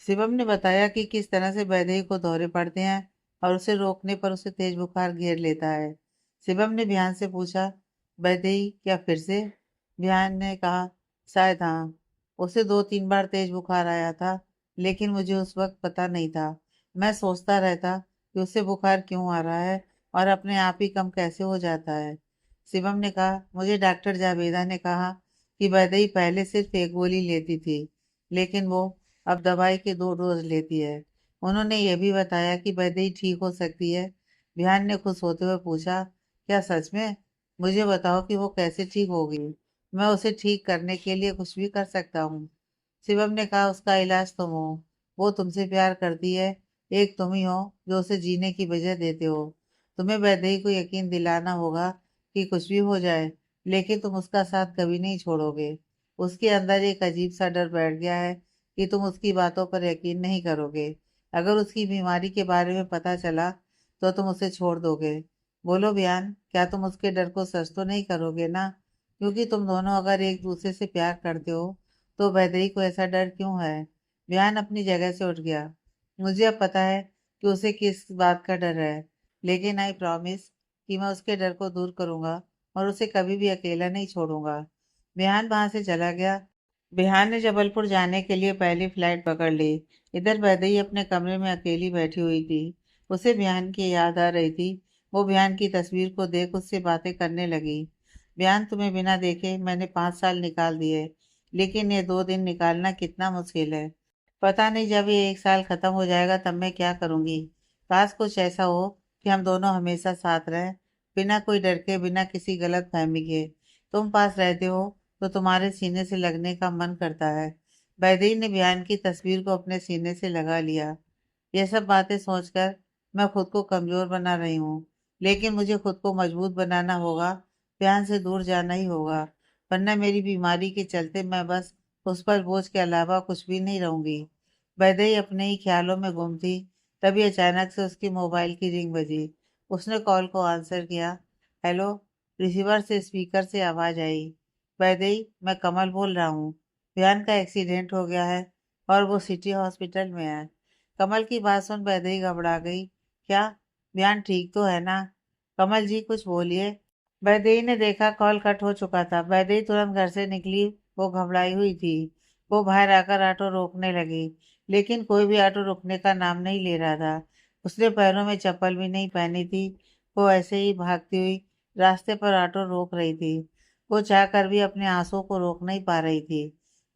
शिवम ने बताया कि किस तरह से वैदेही को दौरे पड़ते हैं और उसे रोकने पर उसे तेज बुखार घेर लेता है। शिवम ने बिहान से पूछा, वैदेही क्या फिर से? बिहान ने कहा, शायद हाँ। उसे 2-3 बार तेज बुखार आया था, लेकिन मुझे उस वक्त पता नहीं था। मैं सोचता रहता कि उसे बुखार क्यों आ रहा है और अपने आप ही कम कैसे हो जाता है। शिवम ने कहा, मुझे डॉक्टर जावेदा ने कहा कि वैदेही पहले सिर्फ एक गोली लेती थी, लेकिन वो अब दवाई के 2 डोज लेती है। उन्होंने ये भी बताया कि वैदेही ठीक हो सकती है। बिहान ने खुश होते हुए पूछा, क्या सच में? मुझे बताओ कि वो कैसे ठीक होगी। मैं उसे ठीक करने के लिए कुछ भी कर सकता हूँ। शिवम ने कहा, उसका इलाज तुम हो। वो तुमसे प्यार करती है। एक तुम ही हो जो उसे जीने की वजह देते हो। तुम्हें वैदेही को यकीन दिलाना होगा कि कुछ भी हो जाए, लेकिन तुम उसका साथ कभी नहीं छोड़ोगे। उसके अंदर एक अजीब सा डर बैठ गया है कि तुम उसकी बातों पर यकीन नहीं करोगे। अगर उसकी बीमारी के बारे में पता चला तो तुम उसे छोड़ दोगे। बोलो बयान, क्या तुम उसके डर को सच तो नहीं करोगे ना? क्योंकि तुम दोनों अगर एक दूसरे से प्यार करते हो तो वैदेही को ऐसा डर क्यों है? बयान अपनी जगह से उठ गया। मुझे अब पता है कि उसे किस बात का डर है, लेकिन आई प्रॉमिस कि मैं उसके डर को दूर करूंगा और उसे कभी भी अकेला नहीं छोड़ूंगा। बिहान वहां से चला गया। बिहान ने जबलपुर जाने के लिए पहली फ्लाइट पकड़ ली। इधर वैदेही अपने कमरे में अकेली बैठी हुई थी। उसे बिहान की याद आ रही थी। वो बिहान की तस्वीर को देख उससे बातें करने लगी। बिहान, तुम्हें बिना देखे मैंने 5 साल निकाल दिए, लेकिन ये 2 दिन निकालना कितना मुश्किल है। पता नहीं जब ये 1 साल खत्म हो जाएगा तब मैं क्या करूंगी। काश कुछ ऐसा हो कि हम दोनों हमेशा साथ रहें, बिना कोई डर के, बिना किसी गलत फहमी के। तुम पास रहते हो तो तुम्हारे सीने से लगने का मन करता है। वैदेही ने बिहान की तस्वीर को अपने सीने से लगा लिया। ये सब बातें सोचकर मैं खुद को कमजोर बना रही हूँ, लेकिन मुझे खुद को मजबूत बनाना होगा। बिहान से दूर जाना ही होगा, वरना मेरी बीमारी के चलते मैं बस उस पर बोझ के अलावा कुछ भी नहीं रहूंगी। वैदेही अपने ही ख्यालों में गुम थी। तभी अचानक से उसकी मोबाइल की रिंग बजी। उसने कॉल को आंसर किया। हेलो। रिसीवर से स्पीकर से आवाज आई। वैदेही, मैं कमल बोल रहा हूँ। बिहान का एक्सीडेंट हो गया है और वो सिटी हॉस्पिटल में है। कमल की बात सुन वैदेही घबरा गई। क्या? बिहान ठीक तो है ना? कमल जी, कुछ बोलिए। वैदेही ने देखा कॉल कट हो चुका था। वैदेही तुरंत घर से निकली। वो घबराई हुई थी। वो बाहर आकर ऑटो रोकने लगी, लेकिन कोई भी ऑटो रुकने का नाम नहीं ले रहा था। उसने पैरों में चप्पल भी नहीं पहनी थी। वो ऐसे ही भागती हुई रास्ते पर ऑटो रोक रही थी। वो चाहकर भी अपने आंसुओं को रोक नहीं पा रही थी।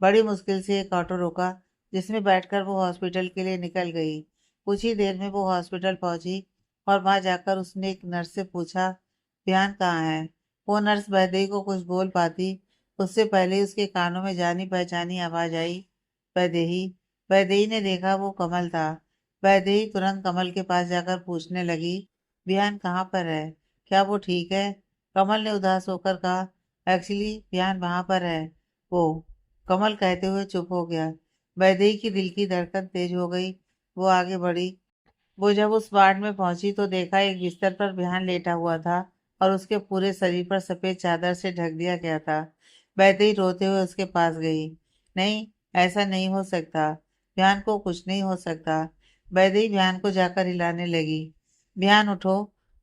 बड़ी मुश्किल से एक ऑटो रुका, जिसमें बैठकर वो हॉस्पिटल के लिए निकल गई। कुछ ही देर में वो हॉस्पिटल पहुंची और वहां जाकर उसने एक नर्स से पूछा, ध्यान कहाँ है? वो नर्स वैदेही को कुछ बोल पाती उससे पहले ही उसके कानों में जानी पहचानी आवाज आई, वैदेही। वैदेही ने देखा वो कमल था। वैदेही तुरंत कमल के पास जाकर पूछने लगी, बिहान कहाँ पर है? क्या वो ठीक है? कमल ने उदास होकर कहा, एक्चुअली बिहान वहां पर है। वो कमल कहते हुए चुप हो गया। वैदेही की दिल की धड़कन तेज हो गई। वो आगे बढ़ी। वो जब उस वार्ड में पहुंची तो देखा एक बिस्तर पर बिहान लेटा हुआ था और उसके पूरे शरीर पर सफेद चादर से ढक दिया गया था। वैदेही रोते हुए उसके पास गई। नहीं, ऐसा नहीं हो सकता। बिहान को कुछ नहीं हो सकता। वैदेही बिहान को जाकर हिलाने लगी। बिहान उठो।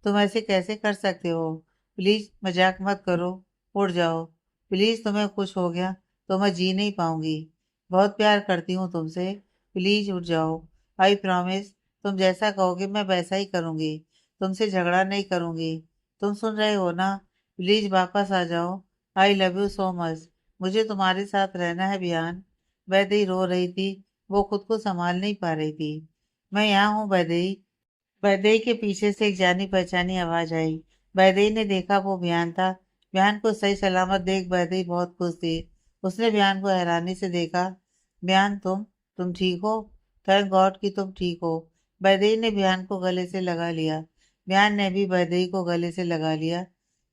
तुम ऐसे कैसे कर सकते हो? प्लीज मजाक मत करो। उठ जाओ। प्लीज, तुम्हें कुछ हो गया तो मैं जी नहीं पाऊंगी। बहुत प्यार करती हूँ तुमसे। प्लीज उठ जाओ। आई प्रॉमिस, तुम जैसा कहोगे मैं वैसा ही करूंगी। तुमसे झगड़ा नहीं करूंगी। तुम सुन रहे हो ना? प्लीज वापस आ जाओ। I love you so much. मुझे तुम्हारे साथ रहना है बियान। वैदेही रो रही थी। वो खुद को संभाल नहीं पा रही थी। मैं यहाँ हूँ वैदेही। वैदेही के पीछे से एक जानी पहचानी आवाज आई। वैदेही ने देखा वो बियान था। बियान को सही सलामत देख वैदेही बहुत खुश थी। उसने बियान को हैरानी से देखा। बियान, तुम ठीक हो? थैंक गॉड कि तुम ठीक हो। वैदेही ने बियान को गले से लगा लिया। बियान ने भी वैदेही को गले से लगा लिया।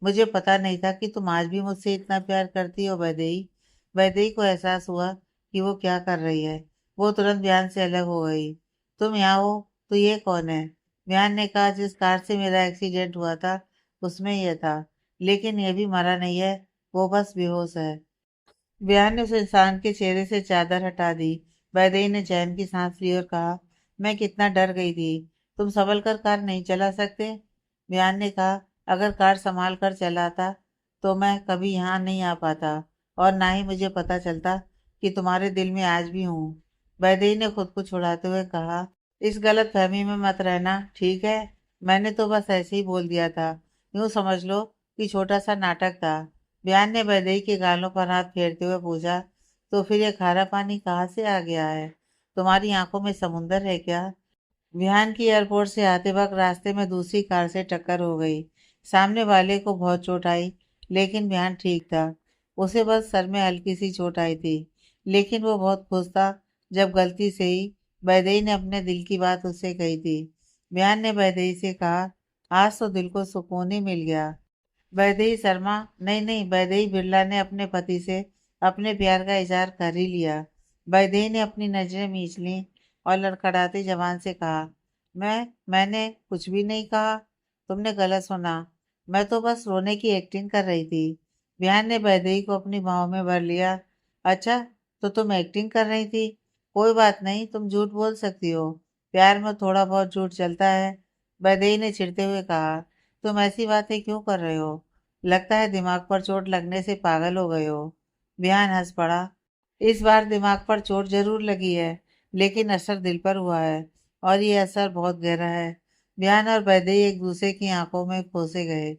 मुझे पता नहीं था कि तुम आज भी मुझसे इतना प्यार करती हो वैदेही। वैदेही को एहसास हुआ कि वो क्या कर रही है। वो तुरंत बियान से अलग हो गई। तुम यहाँ हो तो ये कौन है? बिहान ने कहा, जिस कार से मेरा एक्सीडेंट हुआ था उसमें यह था, लेकिन यह भी मरा नहीं है। वो बस बेहोश है। बिहान ने उस इंसान के चेहरे से चादर हटा दी। वैदेही ने चैन की सांस ली और कहा, मैं कितना डर गई थी। तुम संभल कर कार नहीं चला सकते? बियान ने कहा, अगर कार संभाल कर चलाता तो मैं कभी यहाँ नहीं आ पाता और ना ही मुझे पता चलता कि तुम्हारे दिल में आज भी हूँ। वैदेही ने खुद को छुड़ाते हुए कहा, इस गलत फहमी में मत रहना, ठीक है? मैंने तो बस ऐसे ही बोल दिया था। यूं समझ लो कि छोटा सा नाटक था। बियान ने वैदेही के गालों पर हाथ फेरते हुए पूछा, तो फिर ये खारा पानी कहाँ से आ गया है? तुम्हारी आंखों में समुंदर है क्या? विहान की एयरपोर्ट से आते वक्त रास्ते में दूसरी कार से टक्कर हो गई। सामने वाले को बहुत चोट आई, लेकिन विहान ठीक था। उसे बस सर में हल्की सी चोट आई थी, लेकिन वो बहुत खुश था जब गलती से ही वैदेही ने अपने दिल की बात उससे कही थी। विहान ने वैदेही से कहा, आज तो दिल को सुकून ही मिल गया। वैदेही शर्मा, नहीं नहीं, वैदेही बिरला ने अपने पति से अपने प्यार का इजहार कर ही लिया। वैदेही ने अपनी नजरें मींच लीं और लड़खड़ाती जबान से कहा, मैंने कुछ भी नहीं कहा। तुमने गलत सुना। मैं तो बस रोने की एक्टिंग कर रही थी। बिहान ने वैदेही को अपनी बाहों में भर लिया। अच्छा, तो तुम एक्टिंग कर रही थी? कोई बात नहीं, तुम झूठ बोल सकती हो। प्यार में थोड़ा बहुत झूठ चलता है। वैदेही ने चिढ़ते हुए कहा, तुम ऐसी बातें क्यों कर रहे हो? लगता है दिमाग पर चोट लगने से पागल हो गए हो। बिहान हंस पड़ा। इस बार दिमाग पर चोट जरूर लगी है, लेकिन असर दिल पर हुआ है, और ये असर बहुत गहरा है। बिहान और वैदेही एक दूसरे की आंखों में खोसे गए।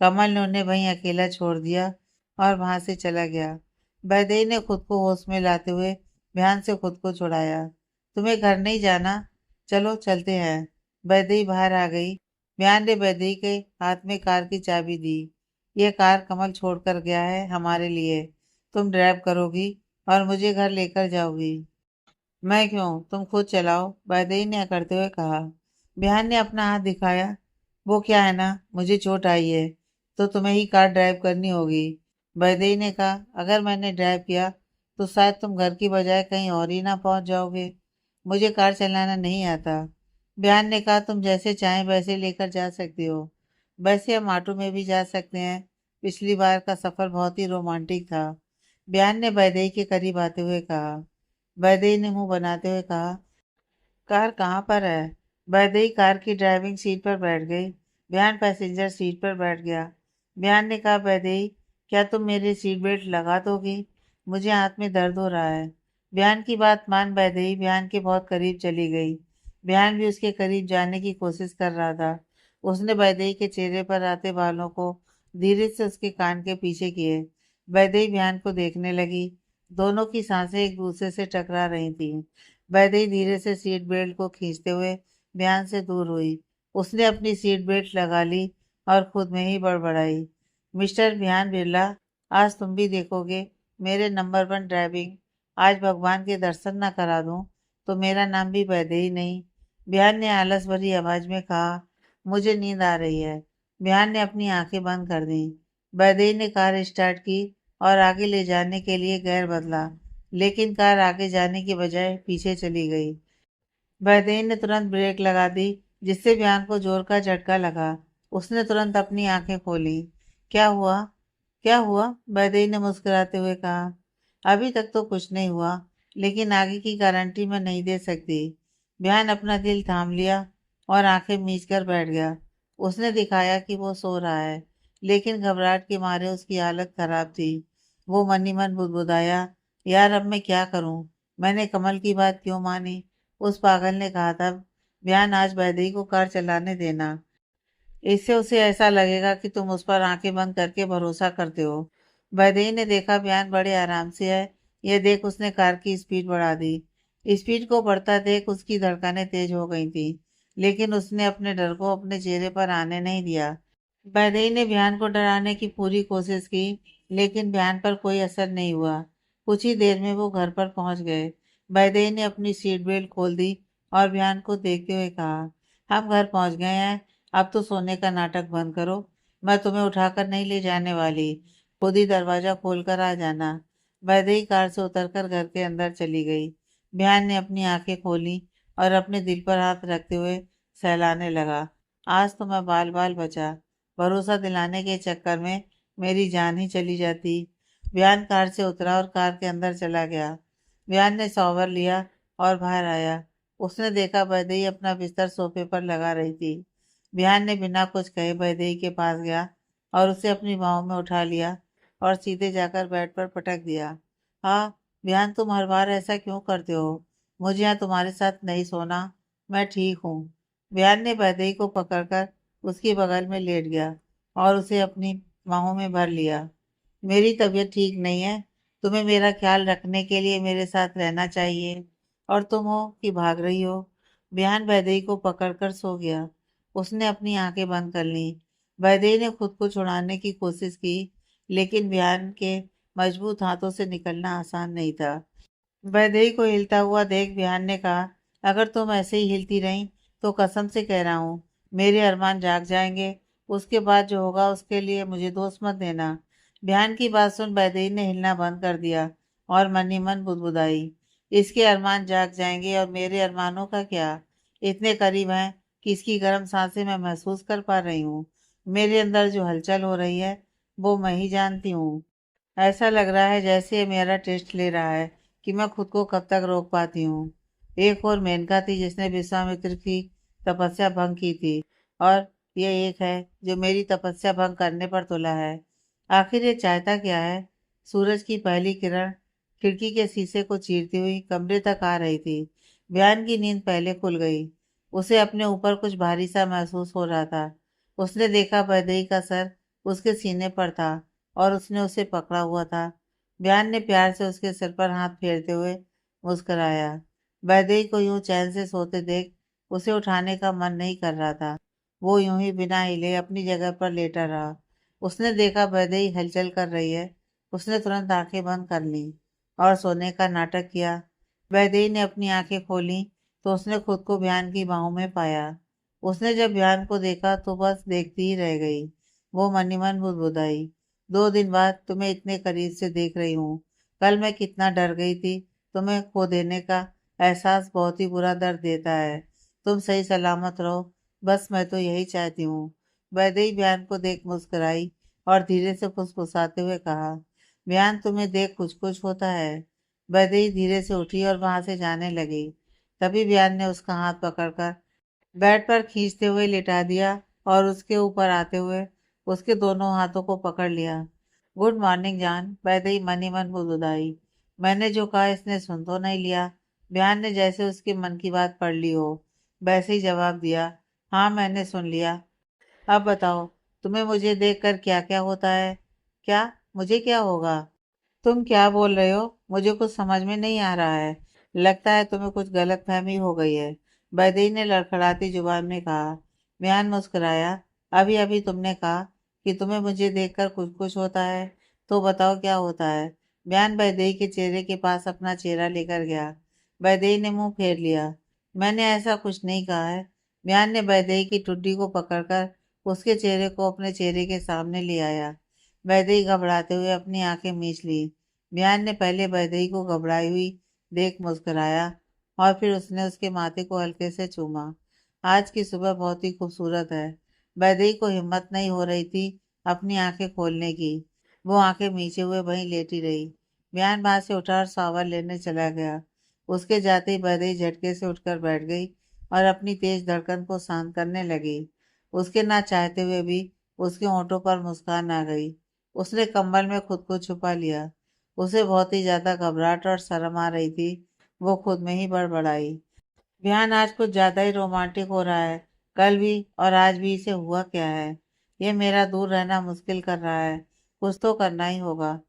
कमल ने उन्हें वहीं अकेला छोड़ दिया और वहां से चला गया। वैदेही ने खुद को होश में लाते हुए बिहान से खुद को छुड़ाया। तुम्हें घर नहीं जाना? चलो चलते हैं। वैदेही बाहर आ गई। बिहान ने वैदेही के हाथ में कार की चाबी दी। यह कार कमल छोड़कर गया है हमारे लिए। तुम ड्राइव करोगी और मुझे घर लेकर जाओगी। मैं क्यों, तुम खुद चलाओ, वैदेही ने करते हुए कहा। बिहान ने अपना हाथ दिखाया। वो क्या है ना, मुझे चोट आई है तो तुम्हें ही कार ड्राइव करनी होगी। वैदेही ने कहा, अगर मैंने ड्राइव किया तो शायद तुम घर की बजाय कहीं और ही ना पहुंच जाओगे। मुझे कार चलाना नहीं आता। बिहान ने कहा, तुम जैसे चाहें वैसे लेकर जा सकती हो। वैसे हम ऑटो में भी जा सकते हैं। पिछली बार का सफर बहुत ही रोमांटिक था। बिहान ने वैदेही के करीब आते हुए कहा। वैदेही ने मुंह बनाते हुए कहा, कार कहाँ पर है? वैदेही कार की ड्राइविंग सीट पर बैठ गई। बिहान पैसेंजर सीट पर बैठ गया। बिहान ने कहा, वैदेही, क्या तुम मेरी सीट बेल्ट लगा दोगी? मुझे हाथ में दर्द हो रहा है। बिहान की बात मान वैदेही बिहान के बहुत करीब चली गई। बिहान भी उसके करीब जाने की कोशिश कर रहा था। उसने वैदेही के चेहरे पर आते बालों को धीरे से उसके कान के पीछे किए। वैदेही बिहान को देखने लगी। दोनों की सांसें एक दूसरे से टकरा रही थीं। वैदेही धीरे से सीट बेल्ट को खींचते हुए बयान से दूर हुई। उसने अपनी सीट बेल्ट लगा ली और खुद में ही बड़बड़ाई, मिस्टर बिहान बिरला, आज तुम भी देखोगे मेरे नंबर 1 ड्राइविंग। आज भगवान के दर्शन न करा दूं तो मेरा नाम भी वैदेही नहीं। बिहान ने आलस भरी आवाज में कहा, मुझे नींद आ रही है। बिहान ने अपनी आंखें बंद कर दी। वैदेही ने कार स्टार्ट की और आगे ले जाने के लिए गियर बदला, लेकिन कार आगे जाने की बजाय पीछे चली गई। वैदेही ने तुरंत ब्रेक लगा दी, जिससे बियान को जोर का झटका लगा। उसने तुरंत अपनी आंखें खोली। क्या हुआ? क्या हुआ? वैदेही ने मुस्कुराते हुए कहा, अभी तक तो कुछ नहीं हुआ, लेकिन आगे की गारंटी मैं नहीं दे सकती। बियान अपना दिल थाम लिया और आंखें मीच कर बैठ गया। उसने दिखाया कि वो सो रहा है, लेकिन घबराहट के मारे उसकी हालत खराब थी। वो मन ही मन बुदबुदाया, यार अब मैं क्या करूं? मैंने कमल की बात क्यों मानी? उस पागल ने कहा था, बियान आज वैदेही को कार चलाने देना। इससे उसे ऐसा लगेगा कि तुम उस पर आंखें बंद करके भरोसा करते हो। वैदेही ने देखा बयान बड़े आराम से है। यह देख उसने कार की स्पीड बढ़ा दी। स्पीड को बढ़ता देख उसकी धड़कनें तेज हो गई थी, लेकिन उसने अपने डर को अपने चेहरे पर आने नहीं दिया। वैदेही ने बयान को डराने की पूरी कोशिश की, लेकिन बयान पर कोई असर नहीं हुआ। कुछ ही देर में वो घर पर पहुंच गए। वैदेही ने अपनी सीट बेल्ट खोल दी और बयान को देखते हुए कहा, हम घर पहुंच गए हैं। अब तो सोने का नाटक बंद करो। मैं तुम्हें उठाकर नहीं ले जाने वाली। खुद ही दरवाजा खोलकर आ जाना। वैदेही कार से उतरकर घर के अंदर चली गई। बयान ने अपनी आंखें खोली और अपने दिल पर हाथ रखते हुए सहलाने लगा। आज तो मैं बाल बाल बचा। भरोसा दिलाने के चक्कर में मेरी जान ही चली जाती। बयान कार से उतरा और कार के अंदर चला गया। बयान ने शॉवर लिया और बाहर आया। उसने देखा वैदेही अपना बिस्तर सोफे पर लगा रही थी। बिहान ने बिना कुछ कहे वैदेही के पास गया और उसे अपनी बाहों में उठा लिया और सीधे जाकर बेड पर पटक दिया। हाँ बिहान, तुम हर बार ऐसा क्यों करते हो? मुझे यहाँ तुम्हारे साथ नहीं सोना। मैं ठीक हूँ। बिहान ने वैदेही को पकड़कर उसकी बगल में लेट गया और उसे अपनी बाहों में भर लिया। मेरी तबीयत ठीक नहीं है। तुम्हें मेरा ख्याल रखने के लिए मेरे साथ रहना चाहिए, और तुम हो कि भाग रही हो? बिहान वैदेही को पकड़कर सो गया। उसने अपनी आंखें बंद कर ली। वैदेही ने खुद को छुड़ाने की कोशिश की, लेकिन बिहान के मजबूत हाथों से निकलना आसान नहीं था। वैदेही को हिलता हुआ देख बिहान ने कहा, अगर तुम ऐसे ही हिलती रही तो कसम से कह रहा हूँ मेरे अरमान जाग जाएंगे। उसके बाद जो होगा उसके लिए मुझे दोष मत देना। बिहान की बात सुन वैदेही ने हिलना बंद कर दिया और मन ही मन बुदबुदाई, इसके अरमान जाग जाएंगे और मेरे अरमानों का क्या? इतने करीब हैं कि इसकी गर्म सांसें मैं महसूस कर पा रही हूँ। मेरे अंदर जो हलचल हो रही है वो मैं ही जानती हूँ। ऐसा लग रहा है जैसे ये मेरा टेस्ट ले रहा है कि मैं खुद को कब तक रोक पाती हूँ। एक और मेनका थी जिसने विश्वामित्र की तपस्या भंग की थी, और ये एक है जो मेरी तपस्या भंग करने पर तुला है। आखिर ये चाहता क्या है? सूरज की पहली किरण खिड़की के शीशे को चीरती हुई कमरे तक आ रही थी। बयान की नींद पहले खुल गई। उसे अपने ऊपर कुछ भारी सा महसूस हो रहा था। उसने देखा वैदेही का सर उसके सीने पर था और उसने उसे पकड़ा हुआ था। बयान ने प्यार से उसके सिर पर हाथ फेरते हुए मुस्कुराया। वैदेही को यूं चैन से सोते देख उसे उठाने का मन नहीं कर रहा था। वो यूं ही बिना हिले अपनी जगह पर लेटा रहा। उसने देखा वैदेही हलचल कर रही है। उसने तुरंत आंखें बंद कर ली और सोने का नाटक किया। वैदेही ने अपनी आंखें खोली तो उसने खुद को बयान की बाहों में पाया। उसने जब बयान को देखा तो बस देखती ही रह गई। वो मन ही मन बुदबुदाई, 2 दिन बाद तुम्हें इतने करीब से देख रही हूँ। कल मैं कितना डर गई थी। तुम्हें खो देने का एहसास बहुत ही बुरा दर्द देता है। तुम सही सलामत रहो, बस मैं तो यही चाहती हूँ। वैदेही बयान को देख मुस्कुराई और धीरे से फुसफुसाते हुए कहा, बयान तुम्हें देख कुछ कुछ होता है। वैदेही धीरे से उठी और वहां से जाने लगी। तभी बयान ने उसका हाथ पकड़कर बेड पर खींचते हुए लिटा दिया और उसके ऊपर आते हुए उसके दोनों हाथों को पकड़ लिया। गुड मॉर्निंग जान, वैदेही मन ही मन बुदबुदाई। मैंने जो कहा इसने सुन तो नहीं लिया। बयान ने जैसे उसके मन की बात पढ़ ली हो वैसे ही जवाब दिया, हाँ मैंने सुन लिया। अब बताओ, तुम्हें मुझे देखकर क्या क्या होता है? क्या? मुझे क्या होगा? तुम क्या बोल रहे हो? मुझे कुछ समझ में नहीं आ रहा है। लगता है तुम्हें कुछ गलतफहमी हो गई है, वैदेही ने लड़खड़ाती जुबान में कहा। मियान मुस्कुराया, अभी अभी तुमने कहा कि तुम्हें मुझे देखकर कुछ कुछ होता है, तो बताओ क्या होता है? बयान वैदेही के चेहरे के पास अपना चेहरा लेकर गया। वैदेही ने मुंह फेर लिया। मैंने ऐसा कुछ नहीं कहा है। बयान ने वैदेही की ठुड्डी को पकड़कर उसके चेहरे को अपने चेहरे के सामने ले आया। वैदेही घबराते हुए अपनी आंखें मीच ली। बयान ने पहले वैदेही को घबराई हुई देख मुस्कुराया और फिर उसने उसके माथे को हल्के से चूमा। आज की सुबह बहुत ही खूबसूरत है। वैदेही को हिम्मत नहीं हो रही थी अपनी आंखें खोलने की। वो आंखें मीचे हुए वहीं लेटी रही। बयान वहां से उठा और शावर लेने चला गया। उसके जाते ही वैदेही झटके से उठकर बैठ गई और अपनी तेज धड़कन को शांत करने लगी। उसके ना चाहते हुए भी उसके होंठों पर मुस्कान आ गई। उसने कंबल में खुद को छुपा लिया। उसे बहुत ही ज्यादा घबराहट और शर्म आ रही थी। वो खुद में ही बड़बड़ाई, ध्यान आज कुछ ज्यादा ही रोमांटिक हो रहा है। कल भी और आज भी इसे हुआ क्या है? ये मेरा दूर रहना मुश्किल कर रहा है। कुछ तो करना ही होगा।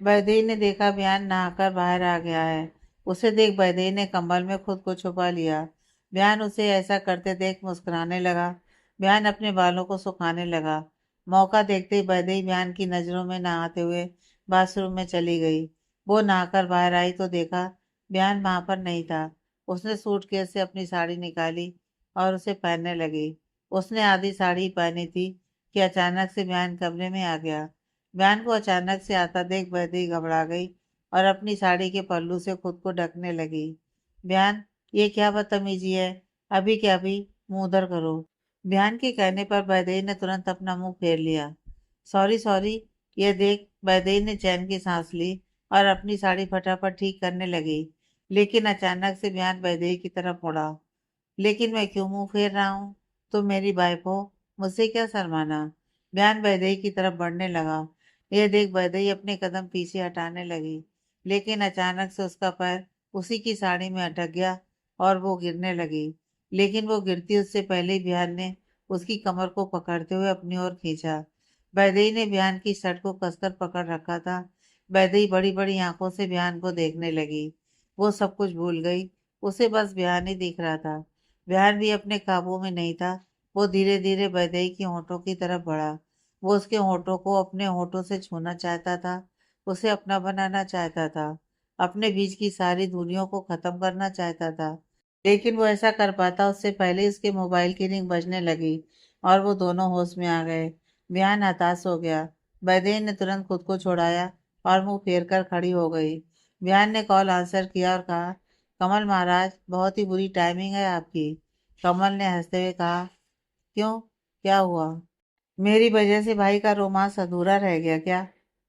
वैदेही ने देखा बयान नहाकर बाहर आ गया है। उसे देख वैदेही ने कंबल में खुद को छुपा लिया। बयान उसे ऐसा करते देख मुस्कुराने लगा। बयान अपने बालों को सुखाने लगा। मौका देखते ही वैदेही बयान की नजरों में नहाते हुए बाथरूम में चली गई। वो नहाकर बाहर आई तो देखा बयान वहां पर नहीं था। उसने सूटकेस से अपनी साड़ी निकाली और उसे पहनने लगी। उसने आधी साड़ी पहनी थी कि अचानक से बयान कमरे में आ गया। बयान को अचानक से आता देख वैदेही घबरा गई और अपनी साड़ी के पल्लू से खुद को ढकने लगी। बयान, ये क्या बदतमीजी है? अभी के अभी मुंह उधर करो। बयान के कहने पर वैदेही ने तुरंत अपना मुंह फेर लिया। Sorry sorry. ये देख वैदेही ने चैन की सांस ली और अपनी साड़ी फटाफट ठीक करने लगी। लेकिन अचानक से बयान वैदेही की तरफ मुड़ा। लेकिन मैं क्यों मुंह फेर रहा हूँ? तुम मेरी वाइफ हो, मुझसे क्या शर्माना? बयान वैदेही की तरफ बढ़ने लगा। यह देख वैदेही अपने कदम पीछे हटाने लगी, लेकिन अचानक से उसका पैर उसी की साड़ी में अटक गया और वो गिरने लगी। लेकिन वो गिरती उससे पहले ही बयान ने उसकी कमर को पकड़ते हुए अपनी ओर खींचा। वैदेही ने बयान की शर्ट को कसकर पकड़ रखा था। वैदेही बड़ी बड़ी आंखों से बयान को देखने लगी। वो सब कुछ भूल गई। उसे बस बयान ही दिख रहा था। बयान भी अपने काबू में नहीं था। वो धीरे धीरे वैदेही के होठों की तरफ बढ़ा। वो उसके होठों को अपने होठों से छूना चाहता था, उसे अपना बनाना चाहता था, अपने बीच की सारी दूरियों को खत्म करना चाहता था। लेकिन वो ऐसा कर पाता उससे पहले ही उसके मोबाइल की रिंग बजने लगी और वो दोनों होश में आ गए। बयान हताश हो गया। वैदेही ने तुरंत खुद को छुड़ाया और मुंह फेर कर खड़ी हो गई। बयान ने कॉल आंसर किया और कहा, कमल महाराज, बहुत ही बुरी टाइमिंग है आपकी। कमल ने हंसते हुए कहा, क्यों, क्या हुआ? मेरी वजह से भाई का रोमांस अधूरा रह गया क्या?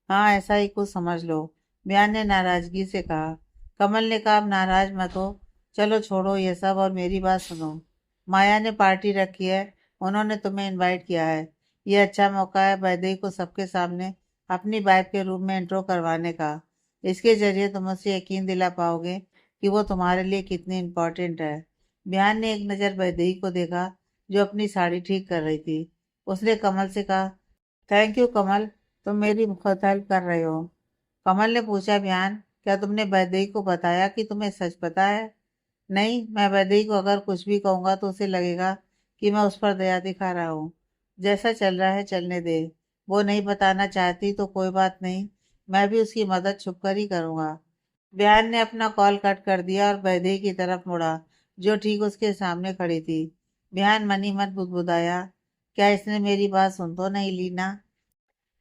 हाँ, ऐसा ही कुछ समझ लो, बयान ने नाराजगी से कहा। कमल ने कहा, अब नाराज मत हो, चलो छोड़ो ये सब और मेरी बात सुनो। माया ने पार्टी रखी है, उन्होंने तुम्हें इनवाइट किया है। ये अच्छा मौका है वैदेही को सबके सामने अपनी वाइफ के रूप में इंट्रो करवाने का। इसके जरिए तुम उससे यकीन दिला पाओगे कि वो तुम्हारे लिए कितनी इम्पोर्टेंट है। बयान ने एक नज़र वैदेही को देखा, जो अपनी साड़ी ठीक कर रही थी। उसने कमल से कहा, थैंक यू कमल, तुम मेरी बहुत हेल्प कर रहे हो। कमल ने पूछा, बयान, क्या तुमने वैदेही को बताया कि तुम्हें सच पता है? नहीं, मैं वैदेही को अगर कुछ भी कहूँगा तो उसे लगेगा कि मैं उस पर दया दिखा रहा हूँ। जैसा चल रहा है चलने दे। वो नहीं बताना चाहती तो कोई बात नहीं, मैं भी उसकी मदद छुप कर ही करूँगा। बयान ने अपना कॉल कट कर दिया और वैदेही की तरफ मुड़ा, जो ठीक उसके सामने खड़ी थी। बयान मन ही मन बुदबुदाया, क्या इसने मेरी बात सुन तो नहीं ली ना?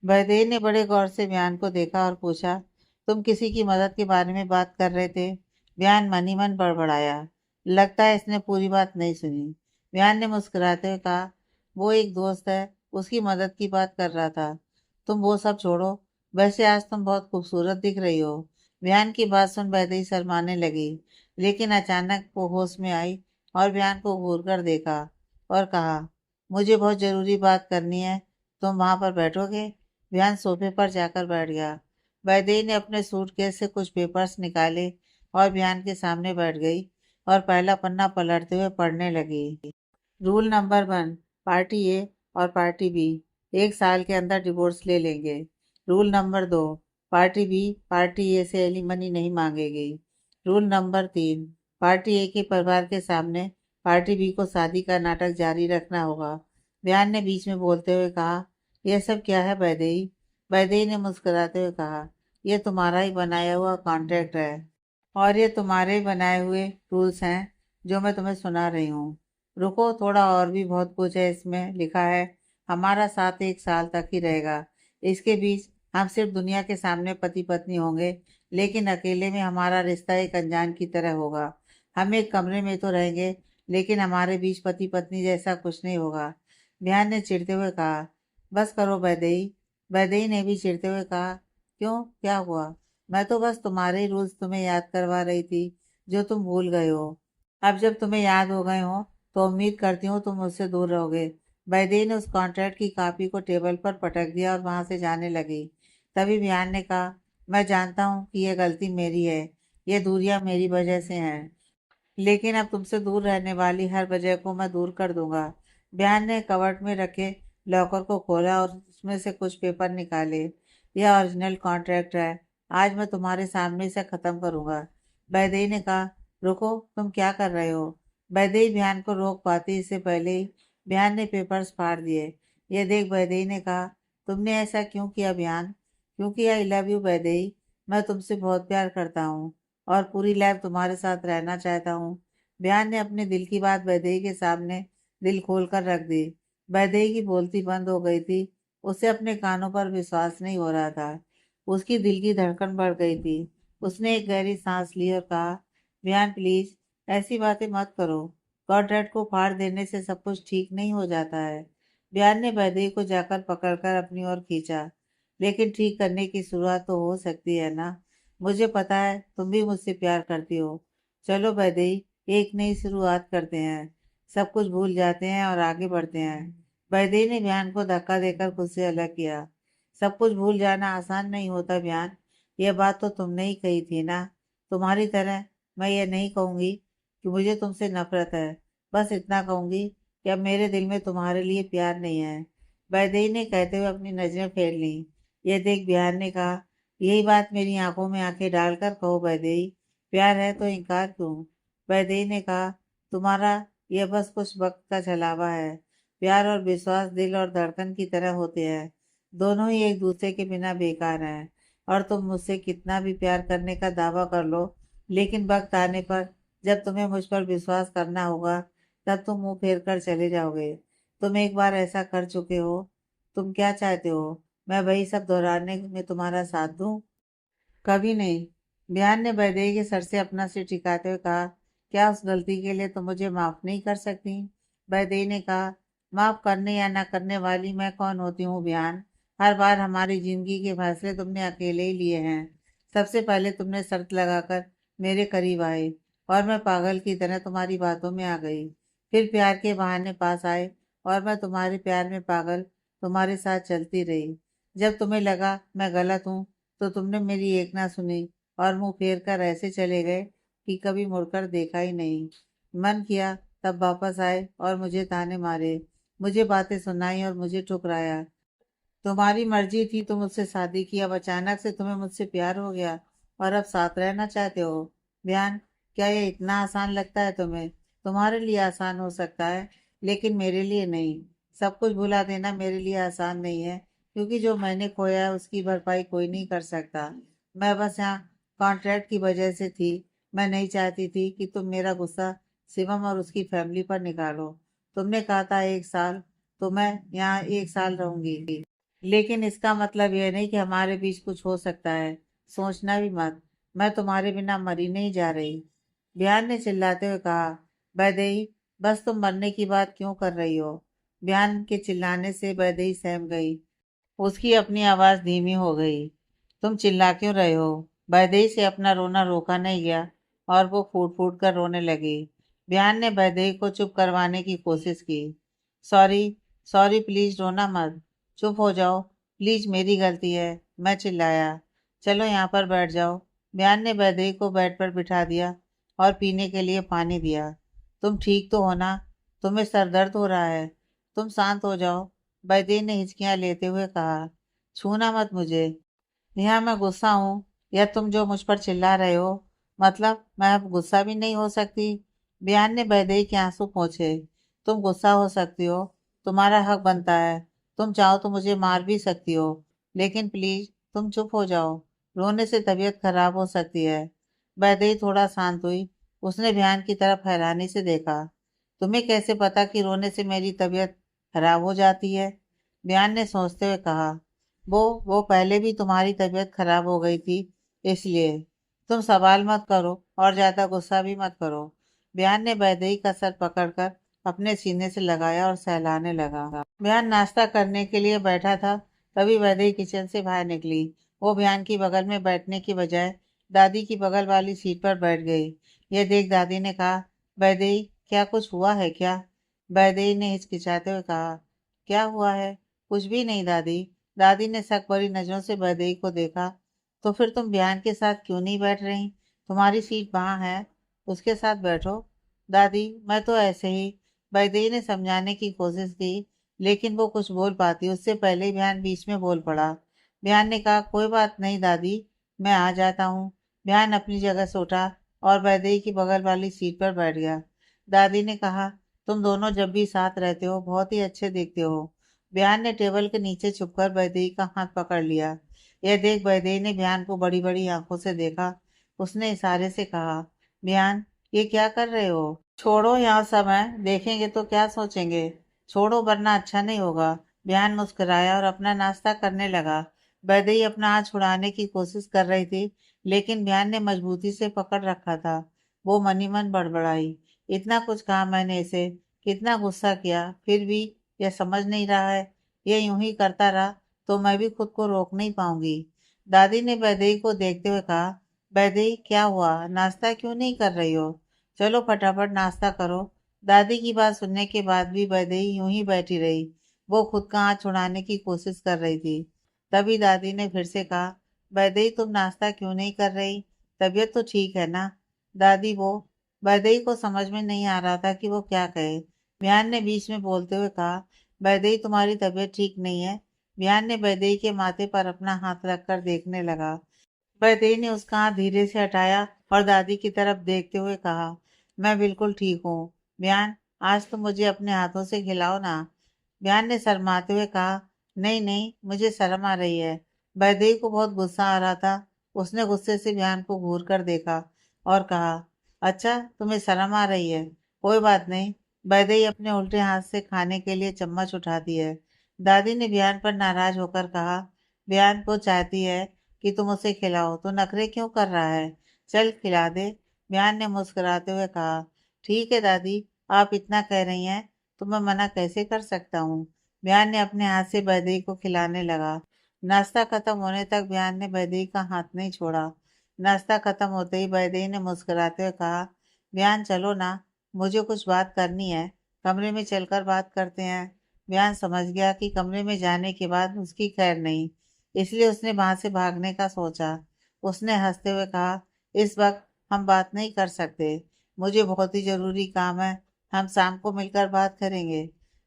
वैदेही ने बड़े गौर से बयान को देखा और पूछा, तुम किसी की मदद के बारे में बात कर रहे थे? बयान मन ही मन बड़बड़ाया। लगता है इसने पूरी बात नहीं सुनी। बयान ने मुस्कुराते हुए कहा, वो एक दोस्त है, उसकी मदद की बात कर रहा था। तुम वो सब छोड़ो, वैसे आज तुम बहुत खूबसूरत दिख रही हो। बयान की बात सुन वैदेही शर्माने लगी, लेकिन अचानक वो होश में आई और बयान को घूर कर देखा और कहा, मुझे बहुत जरूरी बात करनी है, तुम वहां पर बैठोगे? बयान सोफे पर जाकर बैठ गया। वैदेही ने अपने सूटकेस से कुछ पेपर्स निकाले और बयान के सामने बैठ गई और पहला पन्ना पलटते हुए पढ़ने लगी। रूल नंबर 1, पार्टी ए और पार्टी बी 1 साल के अंदर डिवोर्स ले लेंगे। Rule number 2, party B party A से एलिमनी नहीं मांगेगी। रूल नंबर 3, पार्टी ए के परिवार के सामने पार्टी बी को शादी का नाटक जारी रखना होगा। बयान ने बीच में बोलते हुए कहा, यह सब क्या है वैदेही? वैदेही ने मुस्कुराते हुए कहा, यह तुम्हारा ही बनाया हुआ कॉन्ट्रैक्ट है और ये तुम्हारे ही बनाए हुए रूल्स हैं जो मैं तुम्हें सुना रही हूँ। रुको, थोड़ा और भी बहुत कुछ है इसमें लिखा है। हमारा साथ 1 साल तक ही रहेगा। इसके बीच हम सिर्फ दुनिया के सामने पति पत्नी होंगे, लेकिन अकेले में हमारा रिश्ता एक अनजान की तरह होगा। हम एक कमरे में तो रहेंगे, लेकिन हमारे बीच पति पत्नी जैसा कुछ नहीं होगा। ध्यान ने चिढ़ते हुए कहा, बस करो वैदेही। वैदेही ने भी चिढ़ते हुए कहा, क्यों, क्या हुआ? मैं तो बस तुम्हारे ही रूल्स तुम्हें याद करवा रही थी, जो तुम भूल गए हो। अब जब तुम्हें याद हो गए हो तो उम्मीद करती हूँ तुम मुझसे दूर रहोगे। वैदेही ने उस कॉन्ट्रैक्ट की कॉपी को टेबल पर पटक दिया और वहां से जाने लगी। तभी बियान ने कहा, मैं जानता हूँ कि यह गलती मेरी है, ये दूरियां मेरी वजह से हैं, लेकिन अब तुमसे दूर रहने वाली हर वजह को मैं दूर कर दूंगा। बयान ने कवर्ट में रखे लॉकर को खोला और उसमें से कुछ पेपर निकाले। यह ओरिजिनल कॉन्ट्रैक्ट है, आज मैं तुम्हारे सामने इसे खत्म करूंगा। वैदेही ने कहा, रुको, तुम क्या कर रहे हो? वैदेही बयान को रोक पाती इससे पहले ही बयान ने पेपर्स फाड़ दिए। यह देख वैदेही ने कहा, तुमने ऐसा क्यों किया बयान? क्योंकि आई लव यू वैदेही, मैं तुमसे बहुत प्यार करता हूँ और पूरी लाइफ तुम्हारे साथ रहना चाहता हूँ। बयान ने अपने दिल की बात वैदेही के सामने दिल खोल कर रख दी। वैदेही की बोलती बंद हो गई थी। उसे अपने कानों पर विश्वास नहीं हो रहा था। उसकी दिल की धड़कन बढ़ गई थी। उसने एक गहरी सांस ली और कहा, बयान प्लीज, ऐसी बातें मत करो। कॉन्ट्रैक्ट को फाड़ देने से सब कुछ ठीक नहीं हो जाता है। बयान ने वैदेही को जाकर पकड़कर अपनी ओर खींचा, लेकिन ठीक करने की शुरुआत तो हो सकती है ना? मुझे पता है तुम भी मुझसे प्यार करती हो, चलो वैदेही, एक नई शुरुआत करते हैं। सब कुछ भूल जाते हैं और आगे बढ़ते हैं। वैदेही ने बयान को धक्का देकर खुद से अलग किया। सब कुछ भूल जाना आसान नहीं होता बयान। यह बात तो तुमने ही कही थी ना। तुम्हारी तरह मैं ये नहीं कहूंगी कि मुझे तुमसे नफरत है। बस इतना कहूंगी कि अब मेरे दिल में तुम्हारे लिए प्यार नहीं है। वैदेही ने कहते हुए अपनी नजरें फेर ली। यह देख बिहार ने कहा, यही बात मेरी आंखों में आंखें डालकर कहो वैदेही, प्यार है तो इनकार क्यों? वैदेही ने कहा, तुम्हारा यह बस कुछ वक्त का छलावा है। प्यार और विश्वास दिल और धड़कन की तरह होते हैं। दोनों ही एक दूसरे के बिना बेकार हैं। और तुम मुझसे कितना भी प्यार करने का दावा कर लो, लेकिन वक्त आने पर जब तुम्हें मुझ पर विश्वास करना होगा, तब तुम मुंह फेर कर चले जाओगे। तुम एक बार ऐसा कर चुके हो। तुम क्या चाहते हो? मैं वही सब दोहराने में तुम्हारा साथ दूं? कभी नहीं। बिहान ने वैदेही के सर से अपना सिर टिकाते हुए कहा, क्या उस गलती के लिए तुम मुझे माफ नहीं कर सकती? वैदेही ने कहा, माफ करने या ना करने वाली मैं कौन होती हूँ बिहान? हर बार हमारी जिंदगी के फैसले तुमने अकेले ही लिए हैं। सबसे पहले तुमने शर्त लगाकर मेरे करीब आए और मैं पागल की तरह तुम्हारी बातों में आ गई। फिर प्यार के बहाने पास आए और मैं तुम्हारे प्यार में पागल तुम्हारे साथ चलती रही। जब तुम्हें लगा मैं गलत हूँ, तो तुमने मेरी एक ना सुनी और मुंह फेर कर ऐसे चले गए कि कभी मुड़कर देखा ही नहीं। मन किया तब वापस आए और मुझे ताने मारे, मुझे बातें सुनाई और मुझे ठुकराया। तुम्हारी मर्जी थी तो मुझसे शादी की, अब अचानक से तुम्हें मुझसे प्यार हो गया और अब साथ रहना चाहते हो। बयान, क्या ये इतना आसान लगता है तुम्हें? तुम्हारे लिए आसान हो सकता है, लेकिन मेरे लिए नहीं। सब कुछ भुला देना मेरे लिए आसान नहीं है, क्योंकि जो मैंने खोया है उसकी भरपाई कोई नहीं कर सकता। मैं बस यहाँ कॉन्ट्रैक्ट की वजह से थी। मैं नहीं चाहती थी कि तुम मेरा गुस्सा शिवम और उसकी फैमिली पर निकालो। तुमने कहा था 1 साल, तो मैं यहाँ 1 साल रहूंगी, लेकिन इसका मतलब यह नहीं कि हमारे बीच कुछ हो सकता है। सोचना भी मत। मैं तुम्हारे बिना मरी नहीं जा रही। बिहान ने चिल्लाते हुए कहा, वैदेही, बस तुम मरने की बात क्यों कर रही हो? बिहान के चिल्लाने से वैदेही सहम गई। उसकी अपनी आवाज धीमी हो गई। तुम चिल्ला क्यों रहे हो? वैदेही से अपना रोना रोका नहीं गया और वो फूट फूट कर रोने लगी। बिहान ने वैदेही को चुप करवाने की कोशिश की। सॉरी, सॉरी, प्लीज रोना मत। चुप हो जाओ, प्लीज, मेरी गलती है। मैं चिल्लाया। चलो यहाँ पर बैठ जाओ। बिहान ने वैदेही को बेड पर बिठा दिया और पीने के लिए पानी दिया। तुम ठीक तो हो ना? तुम्हें सर दर्द हो रहा है? तुम शांत हो जाओ, वैदेही ने हिचकियां लेते हुए कहा। छूना मत मुझे। यहाँ मैं गुस्सा हूँ या तुम जो मुझ पर चिल्ला रहे हो? मतलब मैं अब गुस्सा भी नहीं हो सकती? बियान ने वैदेही के आंसू पोंछे। तुम गुस्सा हो सकती हो, तुम्हारा हक बनता है। तुम चाहो तो मुझे मार भी सकती हो, लेकिन प्लीज तुम चुप हो जाओ। रोने से तबीयत खराब हो सकती है। वैदेही थोड़ा शांत हुई। उसने बियान की तरफ हैरानी से देखा। तुम्हें कैसे पता कि रोने से मेरी तबीयत खराब हो जाती है? बियान ने सोचते हुए कहा, वो पहले भी तुम्हारी तबीयत खराब हो गई थी, इसलिए। तुम सवाल मत करो और ज्यादा गुस्सा भी मत करो। बियान ने वैदेही का सर पकड़कर अपने सीने से लगाया और सहलाने लगा। बियान नाश्ता करने के लिए बैठा था, तभी वैदेही किचन से बाहर निकली। वो बियान की बगल में बैठने की बजाय दादी की बगल वाली सीट पर बैठ गई। यह देख दादी ने कहा, वैदेही, क्या कुछ हुआ है क्या? वैदेही ने हिचकिचाते हुए कहा, क्या हुआ है? कुछ भी नहीं दादी। दादी ने शक भरी नजरों से वैदेही को देखा। तो फिर तुम बियान के साथ क्यों नहीं बैठ रही? तुम्हारी सीट वहां है, उसके साथ बैठो। दादी, मैं तो ऐसे ही। वैदेही ने समझाने की कोशिश की, लेकिन वो कुछ बोल पाती उससे पहले ही बियान बीच में बोल पड़ा। बियान ने कहा, कोई बात नहीं दादी, मैं आ जाता हूँ। बियान अपनी जगह से उठा और वैदेही की बगल वाली सीट पर बैठ गया। दादी ने कहा, तुम दोनों जब भी साथ रहते हो बहुत ही अच्छे दिखते हो। बियान ने टेबल के नीचे छुपकर वैदेही का हाथ पकड़ लिया। यह देख वैदेही ने बियान को बड़ी बड़ी आंखों से देखा। उसने इशारे से कहा, बियान, ये क्या कर रहे हो? छोड़ो, यहाँ समय देखेंगे तो क्या सोचेंगे। छोड़ो वरना अच्छा नहीं होगा। बियान मुस्कुराया और अपना नाश्ता करने लगा। वैदेही अपना हाथ छुड़ाने की कोशिश कर रही थी, लेकिन बियान ने मजबूती से पकड़ रखा था। वो मन ही मन बड़बड़ाई, इतना कुछ कहा मैंने इसे, कितना गुस्सा किया, फिर भी यह समझ नहीं रहा है। ये यूं ही करता रहा तो मैं भी खुद को रोक नहीं पाऊंगी। दादी ने वैदेही को देखते हुए कहा, वैदेही, क्या हुआ? नाश्ता क्यों नहीं कर रही हो? चलो फटाफट नाश्ता करो। दादी की बात सुनने के बाद भी वैदेही यूं ही बैठी रही। वो खुद का हाथ छुड़ाने की कोशिश कर रही थी। तभी दादी ने फिर से कहा, वैदेही तुम नाश्ता क्यों नहीं कर रही? तबीयत तो ठीक है ना? दादी वो वैदेही को समझ में नहीं आ रहा था कि वो क्या कहे। बिहान ने बीच में बोलते हुए कहा, वैदेही तुम्हारी तबीयत ठीक नहीं है। बिहान ने वैदेही के माथे पर अपना हाथ रखकर देखने लगा। वैदेही ने उसका हाथ धीरे से हटाया और दादी की तरफ देखते हुए कहा, मैं बिल्कुल ठीक हूँ। बिहान, आज तो मुझे अपने हाथों से खिलाओ ना। बिहान ने शर्माते हुए कहा, नहीं नहीं, मुझे शर्म आ रही है। वैदेही को बहुत गुस्सा आ रहा था। उसने गुस्से से बिहान को घूर कर देखा और कहा, अच्छा तुम्हें शर्म आ रही है, कोई बात नहीं। वैदेही अपने उल्टे हाथ से खाने के लिए चम्मच उठाती है। दादी ने बिहान पर नाराज होकर कहा, बिहान वो चाहती है कि तुम उसे खिलाओ तो नखरे क्यों कर रहा है? चल खिला दे। बिहान ने मुस्कुराते हुए कहा, ठीक है दादी, आप इतना कह रही हैं तो मैं मना कैसे कर सकता हूँ। बिहान ने अपने हाथ से वैदेही को खिलाने लगा। नाश्ता खत्म होने तक बिहान ने वैदेही का हाथ नहीं छोड़ा। नाश्ता खत्म होते ही वैदेही ने मुस्कुराते हुए कहा, बिहान चलो ना, मुझे कुछ बात करनी है। कमरे में चलकर बात करते हैं। बिहान समझ गया कि कमरे में जाने के बाद उसकी खैर नहीं, इसलिए उसने वहां से भागने का सोचा। उसने हंसते हुए कहा, इस वक्त हम बात नहीं कर सकते, मुझे बहुत ही जरूरी काम है। हम शाम को मिलकर बात करेंगे।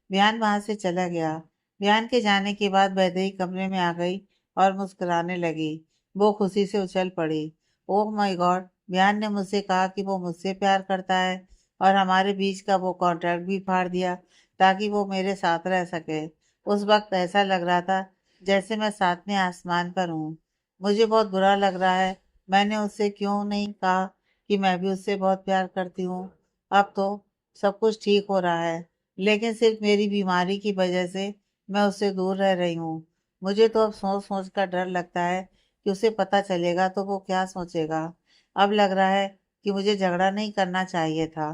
बिहान वहां से चला गया। बिहान के जाने के बाद वैदेही कमरे में आ गई और मुस्कुराने लगी। वो खुशी से उछल पड़ी। ओह माय गॉड, बिहान ने मुझसे कहा कि वो मुझसे प्यार करता है और हमारे बीच का वो कॉन्ट्रैक्ट भी फाड़ दिया ताकि वो मेरे साथ रह सके। उस वक्त ऐसा लग रहा था जैसे मैं सातवें आसमान पर हूँ। मुझे बहुत बुरा लग रहा है। मैंने उससे क्यों नहीं कहा कि मैं भी उससे बहुत प्यार करती हूँ। अब तो सब कुछ ठीक हो रहा है, लेकिन सिर्फ मेरी बीमारी की वजह से मैं उससे दूर रह रही हूँ। मुझे तो अब सोच सोच कर डर लगता है कि उसे पता चलेगा तो वो क्या सोचेगा। अब लग रहा है कि मुझे झगड़ा नहीं करना चाहिए था।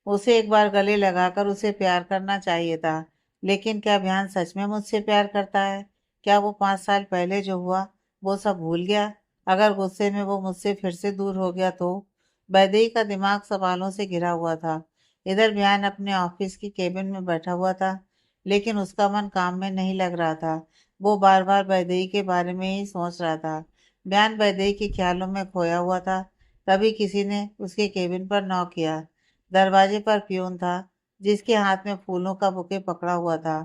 उसे एक बार गले लगाकर उसे प्यार करना चाहिए था। लेकिन क्या अभियान सच में मुझसे प्यार करता है? क्या वो 5 साल पहले जो हुआ वो सब भूल गया? अगर गुस्से में वो मुझसे फिर से दूर हो गया तो? वैदेही का दिमाग सवालों से घिरा हुआ था। इधर बिहान अपने ऑफिस की केबिन में बैठा हुआ था, लेकिन उसका मन काम में नहीं लग रहा था। वो बार बार वैदेही के बारे में ही सोच रहा था। बिहान वैदेही के ख्यालों में खोया हुआ था। तभी किसी ने उसके केबिन पर नॉक किया। दरवाजे पर पियून था, जिसके हाथ में फूलों का बुके पकड़ा हुआ था।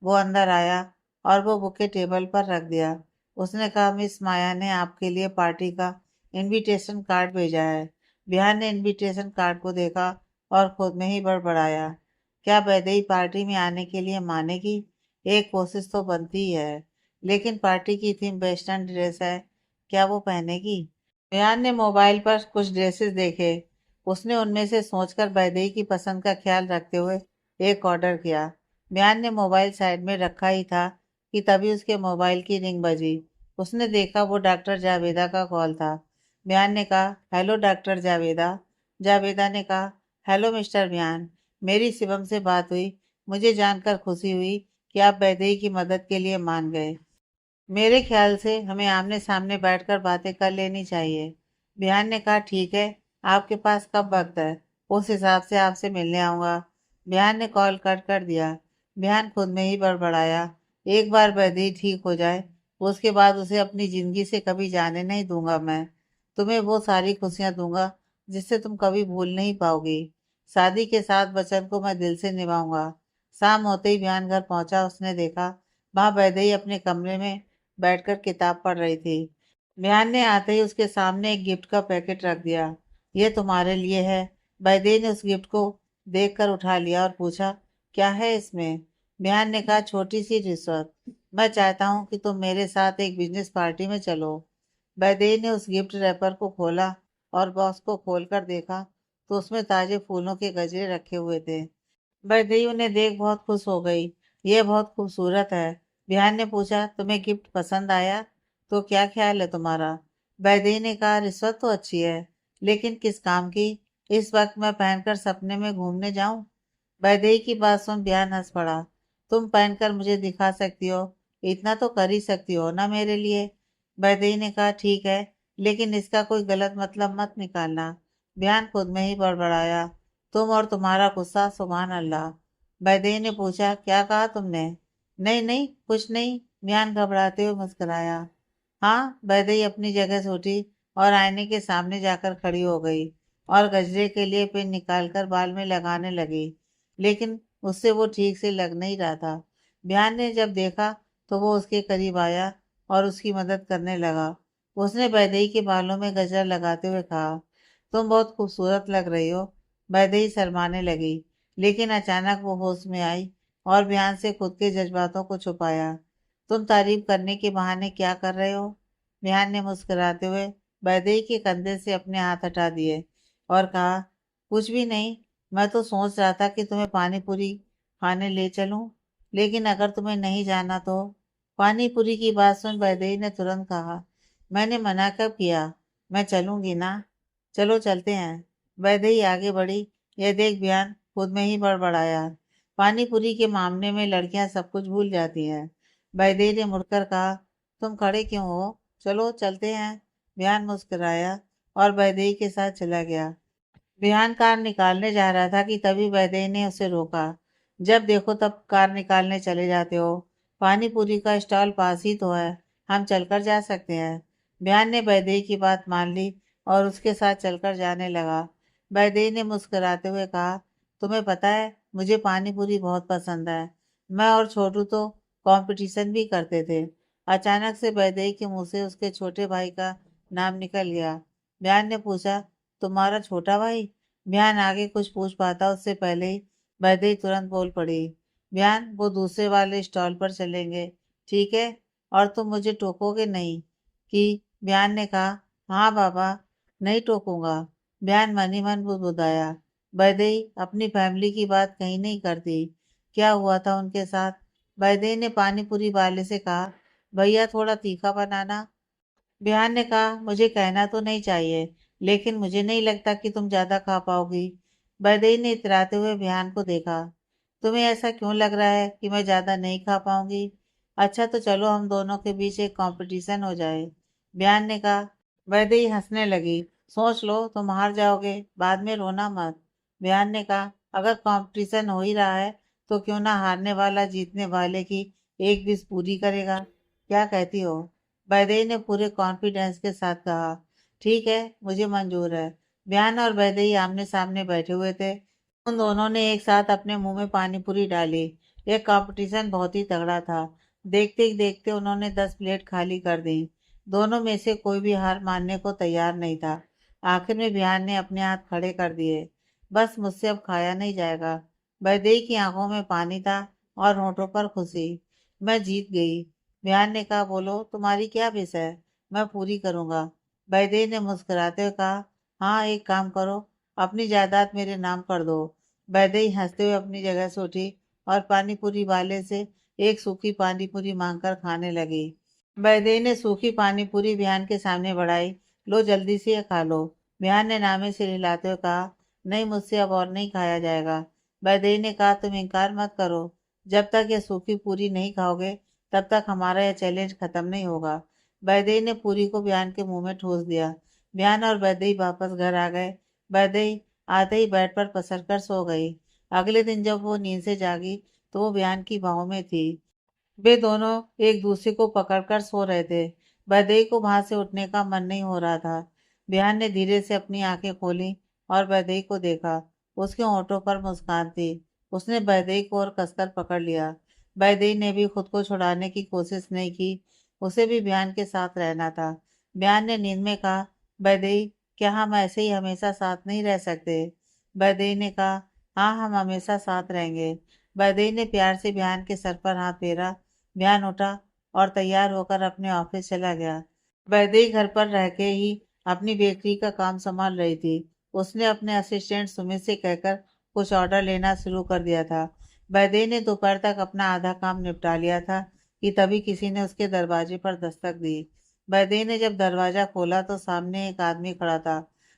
वो अंदर आया और वो बुके टेबल पर रख दिया। उसने कहा, मिस माया ने आपके लिए पार्टी का इनविटेशन कार्ड भेजा है। बिहान ने इनविटेशन कार्ड को देखा और खुद में ही बड़बड़ाया, क्या वैदेही पार्टी में आने के लिए मानेगी? एक कोशिश तो बनती ही है, लेकिन पार्टी की थीम वेस्टर्न ड्रेस है, क्या वो पहनेगी? बिहान ने मोबाइल पर कुछ ड्रेसेस देखे। उसने उनमें से सोचकर वैदेही की पसंद का ख्याल रखते हुए एक ऑर्डर किया। बिहान ने मोबाइल साइड में रखा ही था कि तभी उसके मोबाइल की रिंग बजी। उसने देखा वो डॉक्टर जावेदा का कॉल था। बिहान ने कहा, हेलो डॉक्टर जावेदा। जावेदा ने कहा, हेलो मिस्टर बिहान, मेरी शिवम से बात हुई। मुझे जानकर खुशी हुई कि आप वैदेही की मदद के लिए मान गए। मेरे ख्याल से हमें आमने सामने बैठकर बातें कर लेनी चाहिए। बिहान ने कहा, ठीक है, आपके पास कब वक्त है? उस हिसाब से आपसे मिलने आऊंगा। बिहान ने कॉल कट कर दिया। बिहान खुद में ही बड़बड़ाया, एक बार वैदेही ठीक हो जाए उसके बाद उसे अपनी जिंदगी से कभी जाने नहीं दूंगा। मैं तुम्हें वो सारी खुशियां दूंगा जिससे तुम कभी भूल नहीं पाओगी। शादी के साथ वचन को मैं दिल से निभाऊंगा। शाम होते ही बिहान घर पहुंचा। उसने देखा वहां वैदेही अपने कमरे में बैठकर किताब पढ़ रही थी। बिहान ने आते ही उसके सामने एक गिफ्ट का पैकेट रख दिया। ये तुम्हारे लिए है। वैदेही ने उस गिफ्ट को देखकर उठा लिया और पूछा, क्या है इसमें? बिहान ने कहा, छोटी सी रिश्वत। मैं चाहता हूँ कि तुम मेरे साथ एक बिजनेस पार्टी में चलो। वैदेही ने उस गिफ्ट रैपर को खोला और बॉक्स को खोलकर देखा तो उसमें ताजे फूलों के गजरे रखे हुए थे। वैदेही उन्हें देख बहुत खुश हो गई। ये बहुत खूबसूरत है। बिहान ने पूछा, तुम्हें गिफ्ट पसंद आया? तो क्या ख्याल है तुम्हारा? वैदेही ने कहा, रिश्वत तो अच्छी है, लेकिन किस काम की? इस वक्त मैं पहनकर सपने में घूमने जाऊं? वैदेही की बात सुन बिहान हंस पड़ा। तुम पहनकर मुझे दिखा सकती हो, इतना तो कर ही सकती हो ना मेरे लिए। वैदेही ने कहा, ठीक है, लेकिन इसका कोई गलत मतलब मत निकालना। बयान खुद में ही बड़बड़ाया। तुम और तुम्हारा गुस्सा, सुभान अल्लाह। वैदेही ने पूछा, क्या कहा तुमने? नहीं नहीं, कुछ नहीं। बयान घबराते हुए मुस्कुराया। हाँ। वैदेही अपनी जगह से उठी और आईने के सामने जाकर खड़ी हो गई और गजरे के लिए पिन निकालकर बाल में लगाने लगी। लेकिन उससे वो ठीक से लग नहीं रहा था। बयान ने जब देखा तो वो उसके करीब आया और उसकी मदद करने लगा। उसने वैदेही के बालों में गजरा लगाते हुए कहा, तुम बहुत खूबसूरत लग रही हो। वैदेही शर्माने लगी, लेकिन अचानक वो होश में आई और बयान से खुद के जज्बातों को छुपाया। तुम तारीफ करने के बहाने क्या कर रहे हो? बयान ने मुस्कुराते हुए वैदेही के कंधे से अपने हाथ हटा दिए और कहा, कुछ भी नहीं। मैं तो सोच रहा था कि तुम्हें पानी पूरी खाने ले चलूं, लेकिन अगर तुम्हें नहीं जाना तो। पानी पूरी की बात सुन वैदेही ने तुरंत कहा, मैंने मना कब किया? मैं चलूंगी ना। चलो चलते हैं। वैदेही आगे बढ़ी। यह देख बयान खुद में ही बड़बड़ाया। पानी पूरी के मामले में लड़कियां सब कुछ भूल जाती हैं। वैदेही ने मुड़कर कहा, तुम खड़े क्यों हो? चलो चलते हैं। बयान मुस्कुराया और वैदेही के साथ चला गया। विहान कार निकालने जा रहा था कि तभी वैदेही ने उसे रोका। जब देखो तब कार निकालने चले जाते हो। पानी पूरी का स्टॉल पास ही तो है, हम चलकर जा सकते हैं। विहान ने वैदेही की बात मान ली और उसके साथ चलकर जाने लगा। वैदेही ने मुस्कुराते हुए कहा, तुम्हें पता है मुझे पानी पूरी बहुत पसंद है। मैं और छोटू तो कंपटीशन भी करते थे। अचानक से वैदेही के मुंह से उसके छोटे भाई का नाम निकल गया। विहान ने पूछा, तुम्हारा छोटा भाई? बयान आगे कुछ पूछ पाता उससे पहले ही वैदेही तुरंत बोल पड़ी, बयान वो दूसरे वाले स्टॉल पर चलेंगे, ठीक है? और तुम मुझे टोकोगे नहीं कि? बयान ने कहा, हाँ बाबा, नहीं टोकूंगा। बयान मन ही मन बुदबुदाया। वैदेही अपनी फैमिली की बात कहीं नहीं करती। क्या हुआ था उनके साथ? वैदेही ने पानी पूरी वाले से कहा, भैया थोड़ा तीखा बनाना। बिहान ने कहा, मुझे कहना तो नहीं चाहिए, लेकिन मुझे नहीं लगता कि तुम ज्यादा खा पाओगी। वैदेही ने इतराते हुए बिहान को देखा। तुम्हें ऐसा क्यों लग रहा है कि मैं ज्यादा नहीं खा पाऊंगी? अच्छा तो चलो हम दोनों के बीच एक कंपटीशन हो जाए। बिहान ने कहा। वैदेही हंसने लगी। सोच लो तुम हार जाओगे, बाद में रोना मत। बिहान ने कहा, अगर कंपटीशन हो ही रहा है तो क्यों ना हारने वाला जीतने वाले की एक डिश पूरी करेगा। क्या कहती हो? वैदेही ने पूरे कॉन्फिडेंस के साथ कहा, ठीक है, मुझे मंजूर है। बयान और वैदेही आमने सामने बैठे हुए थे। उन दोनों ने एक साथ अपने मुंह में पानी पूरी डाली। यह कंपटीशन बहुत ही तगड़ा था। देखते ही देखते उन्होंने 10 प्लेट खाली कर दी। दोनों में से कोई भी हार मानने को तैयार नहीं था। आखिर में बिहान ने अपने हाथ खड़े कर दिए। बस मुझसे अब खाया नहीं जाएगा। वैदेही की आंखों में पानी था और होठों पर खुशी। मैं जीत गई। बिहान ने कहा, बोलो तुम्हारी क्या विश है? मैं पूरी करूंगा। वैदेही ने मुस्कुराते हुए कहा, हाँ एक काम करो, अपनी जायदाद मेरे नाम कर दो। वैदेही हंसते हुए अपनी जगह से उठी और पानी पूरी वाले से एक सूखी पानी पूरी मांगकर खाने लगी। वैदेही ने सूखी पानी पूरी बिहान के सामने बढ़ाई। लो जल्दी से ये खा लो। बिहान ने नामे से हिलाते हुए कहा, नहीं मुझसे अब और नहीं खाया जाएगा। वैदेही ने कहा, तुम इनकार मत करो। जब तक ये सूखी पूरी नहीं खाओगे तब तक हमारा यह चैलेंज खत्म नहीं होगा। वैदेही ने पूरी को बिहान के मुंह में ठूस दिया। बिहान और वैदेही वापस घर आ गए। वैदेही आते ही बेड पर पसर कर सो गई। अगले दिन जब वो नींद से जागी तो वो बिहान की बाहों में थी। वे दोनों एक दूसरे को पकड़कर सो रहे थे। वैदेही को वहां से उठने का मन नहीं हो रहा था। बिहान ने धीरे से अपनी आंखें खोली और वैदेही को देखा। उसके होठों पर मुस्कान थी। उसने वैदेही को और कसकर पकड़ लिया। वैदेही ने भी खुद को छुड़ाने की कोशिश नहीं की। उसे भी बिहान के साथ रहना था। बिहान ने नींद में कहा, वैदेही, क्या हम ऐसे ही हमेशा साथ नहीं रह सकते? वैदेही ने कहा, हाँ हम हमेशा साथ रहेंगे। वैदेही ने प्यार से बिहान के सर पर हाथ फेरा। बिहान उठा और तैयार होकर अपने ऑफिस चला गया। वैदेही घर पर रह के ही अपनी बेकरी का काम संभाल रही थी। उसने अपने असिस्टेंट सुमित से कहकर कुछ ऑर्डर लेना शुरू कर दिया था। वैदेही ने दोपहर तक अपना आधा काम निपटा लिया था कि तभी किसी ने उसके दरवाजे पर दस्तक दी। वैदेही ने जब दरवाजा खोला तो सामने एक आदमी खड़ा था।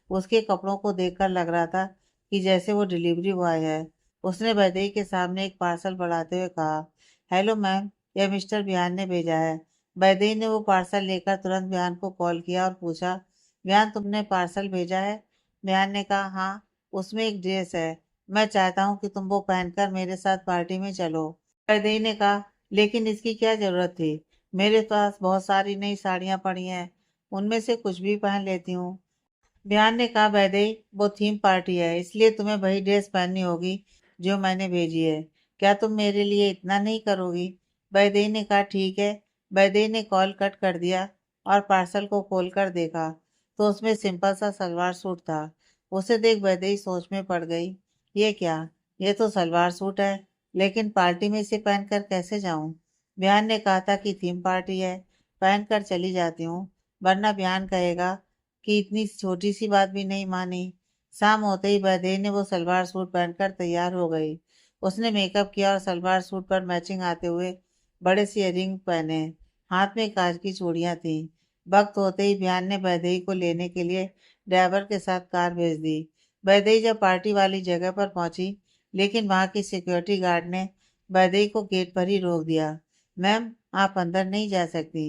उसके कपड़ों को देखकर लग रहा था कि जैसे वो डिलीवरी बॉय है। उसने वैदेही के सामने एक पार्सल बढ़ाते हुए कहा, हेलो मैम, यह मिस्टर बिहान ने भेजा है। वैदेही ने वो पार्सल लेकर तुरंत बिहान को कॉल किया और पूछा, बिहान, तुमने पार्सल भेजा है? बिहान ने कहा, हाँ, उसमें एक ड्रेस है। मैं चाहता हूँ कि तुम वो पहनकर मेरे साथ पार्टी में चलो। वैदेही ने कहा, लेकिन इसकी क्या जरूरत थी? मेरे पास बहुत सारी नई साड़ियाँ पड़ी हैं, उनमें से कुछ भी पहन लेती हूँ। बिहान ने कहा, वैदेही, वो थीम पार्टी है, इसलिए तुम्हें वही ड्रेस पहननी होगी जो मैंने भेजी है। क्या तुम मेरे लिए इतना नहीं करोगी? वैदेही ने कहा, ठीक है। वैदेही ने कॉल कट कर दिया और पार्सल को खोलकर देखा तो उसमें सिंपल सा सलवार सूट था। उसे देख वैदेही सोच में पड़ गई, ये क्या? ये तो सलवार सूट है, लेकिन पार्टी में इसे पहनकर कैसे जाऊं? बिहान ने कहा था कि थीम पार्टी है, पहनकर चली जाती हूँ, वरना बिहान कहेगा कि इतनी छोटी सी बात भी नहीं मानी। शाम होते ही बदेई ने वो सलवार सूट पहनकर तैयार हो गई। उसने मेकअप किया और सलवार सूट पर मैचिंग आते हुए बड़े से इयररिंग पहने। हाथ में कांच की चूड़ियां थीं। वक्त होते ही बिहान ने बदेई को लेने के लिए ड्राइवर के साथ कार भेज दी। बदेई जब पार्टी वाली जगह पर पहुंची, लेकिन वहां की सिक्योरिटी गार्ड ने बदेई को गेट पर ही रोक दिया। मैम, आप अंदर नहीं जा सकती।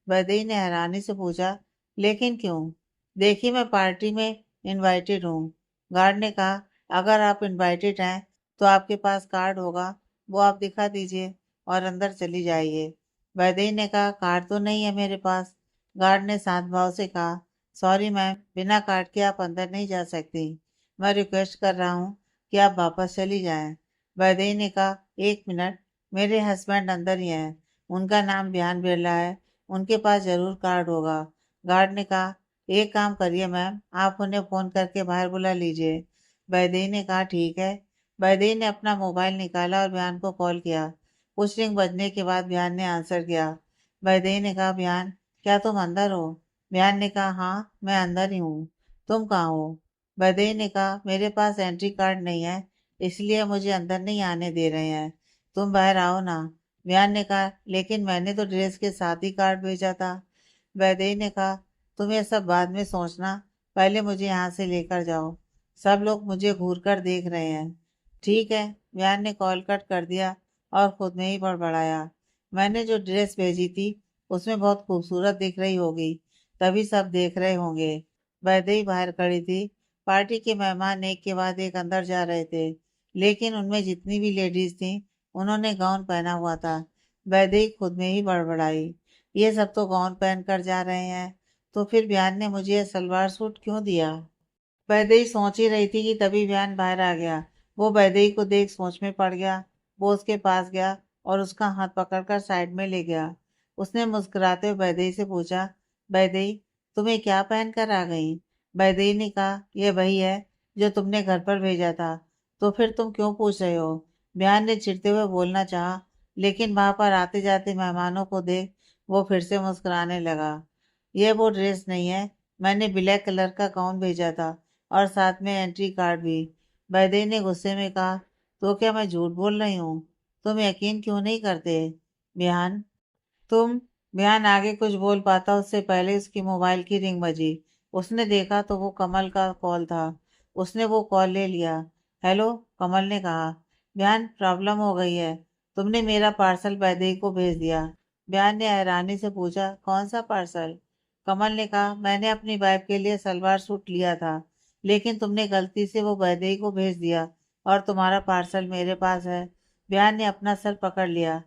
बदेई ने हैरानी से पूछा, लेकिन क्यों? देखिए, मैं पार्टी में इनवाइटेड हूँ। गार्ड ने कहा, अगर आप इनवाइटेड हैं तो आपके पास कार्ड होगा, वो आप दिखा दीजिए और अंदर चली जाइए। वैदेही ने कहा, कार्ड तो नहीं है मेरे पास। गार्ड ने शांत भाव से कहा, सॉरी मैम, बिना कार्ड के आप अंदर नहीं जा सकती। मैं रिक्वेस्ट कर रहा हूँ कि आप वापस चली जाएं। वैदेही ने कहा, एक मिनट, मेरे हस्बैंड अंदर ही हैं, उनका नाम बिहान बिरला है, उनके पास जरूर कार्ड होगा। गार्ड ने कहा, एक काम करिए मैम, आप उन्हें फोन करके बाहर बुला लीजिए। वैदेही ने कहा, ठीक है। वैदेही ने अपना मोबाइल निकाला और बिहान को कॉल किया। कुछ रिंग बजने के बाद बिहान ने आंसर किया। वैदेही ने कहा, बिहान, क्या तुम अंदर हो? बिहान ने कहा, हाँ, मैं अंदर ही हूँ। तुम कहाँ हो? वैदेही ने कहा, मेरे पास एंट्री कार्ड नहीं है, इसलिए मुझे अंदर नहीं आने दे रहे हैं। तुम बाहर आओ ना। बिहान ने कहा, लेकिन मैंने तो ड्रेस के साथ ही कार्ड भेजा था। वैदेही ने कहा, तुम ये सब बाद में सोचना, पहले मुझे यहाँ से लेकर जाओ, सब लोग मुझे घूर कर देख रहे हैं। ठीक है। बिहान ने कॉल कट कर दिया और खुद में ही बड़बड़ाया, मैंने जो ड्रेस भेजी थी उसमें बहुत खूबसूरत दिख रही होगी, तभी सब देख रहे होंगे। वैदेही बाहर खड़ी थी। पार्टी के मेहमान एक के बाद एक अंदर जा रहे थे, लेकिन उनमें जितनी भी लेडीज थी उन्होंने गाउन पहना हुआ था। वैदेही खुद में ही बड़बड़ाई, ये सब तो गाउन पहन कर जा रहे हैं, तो फिर बिहान ने मुझे ये सलवार सूट क्यों दिया? वैदेही सोच ही रही थी कि तभी बिहान बाहर आ गया। वो वैदेही को देख सोच में पड़ गया। वो उसके पास गया और उसका हाथ पकड़कर साइड में ले गया। उसने मुस्कुराते हुए वैदेही से पूछा, वैदेही, तुम्हें क्या पहन कर आ गई? वैदेही ने कहा, यह वही है जो तुमने घर पर भेजा था, तो फिर तुम क्यों पूछ रहे हो? बिहान ने चिढ़ते हुए बोलना चाहा, लेकिन वहां पर आते जाते मेहमानों को देख वो फिर से मुस्कुराने लगा। यह वो ड्रेस नहीं है, मैंने ब्लैक कलर का गाउन भेजा था और साथ में एंट्री कार्ड भी। वैदेही ने गुस्से में कहा, तो क्या मैं झूठ बोल रही हूँ? तुम यकीन क्यों नहीं करते? बिहान, तुम बिहान आगे कुछ बोल पाता उससे पहले उसकी मोबाइल की रिंग बजी। उसने देखा तो वो कमल का कॉल था। उसने वो कॉल ले लिया। हेलो, कमल ने कहा। बिहान, प्रॉब्लम हो गई है, तुमने मेरा पार्सल वैदेही को भेज दिया। बिहान ने हैरानी से पूछा, कौन सा पार्सल? कमल ने कहा, मैंने अपनी वाइफ के लिए सलवार सूट लिया था, लेकिन तुमने गलती से वो वैदेही को भेज दिया और तुम्हारा पार्सल मेरे पास है। बिहान ने अपना सर पकड़ लिया।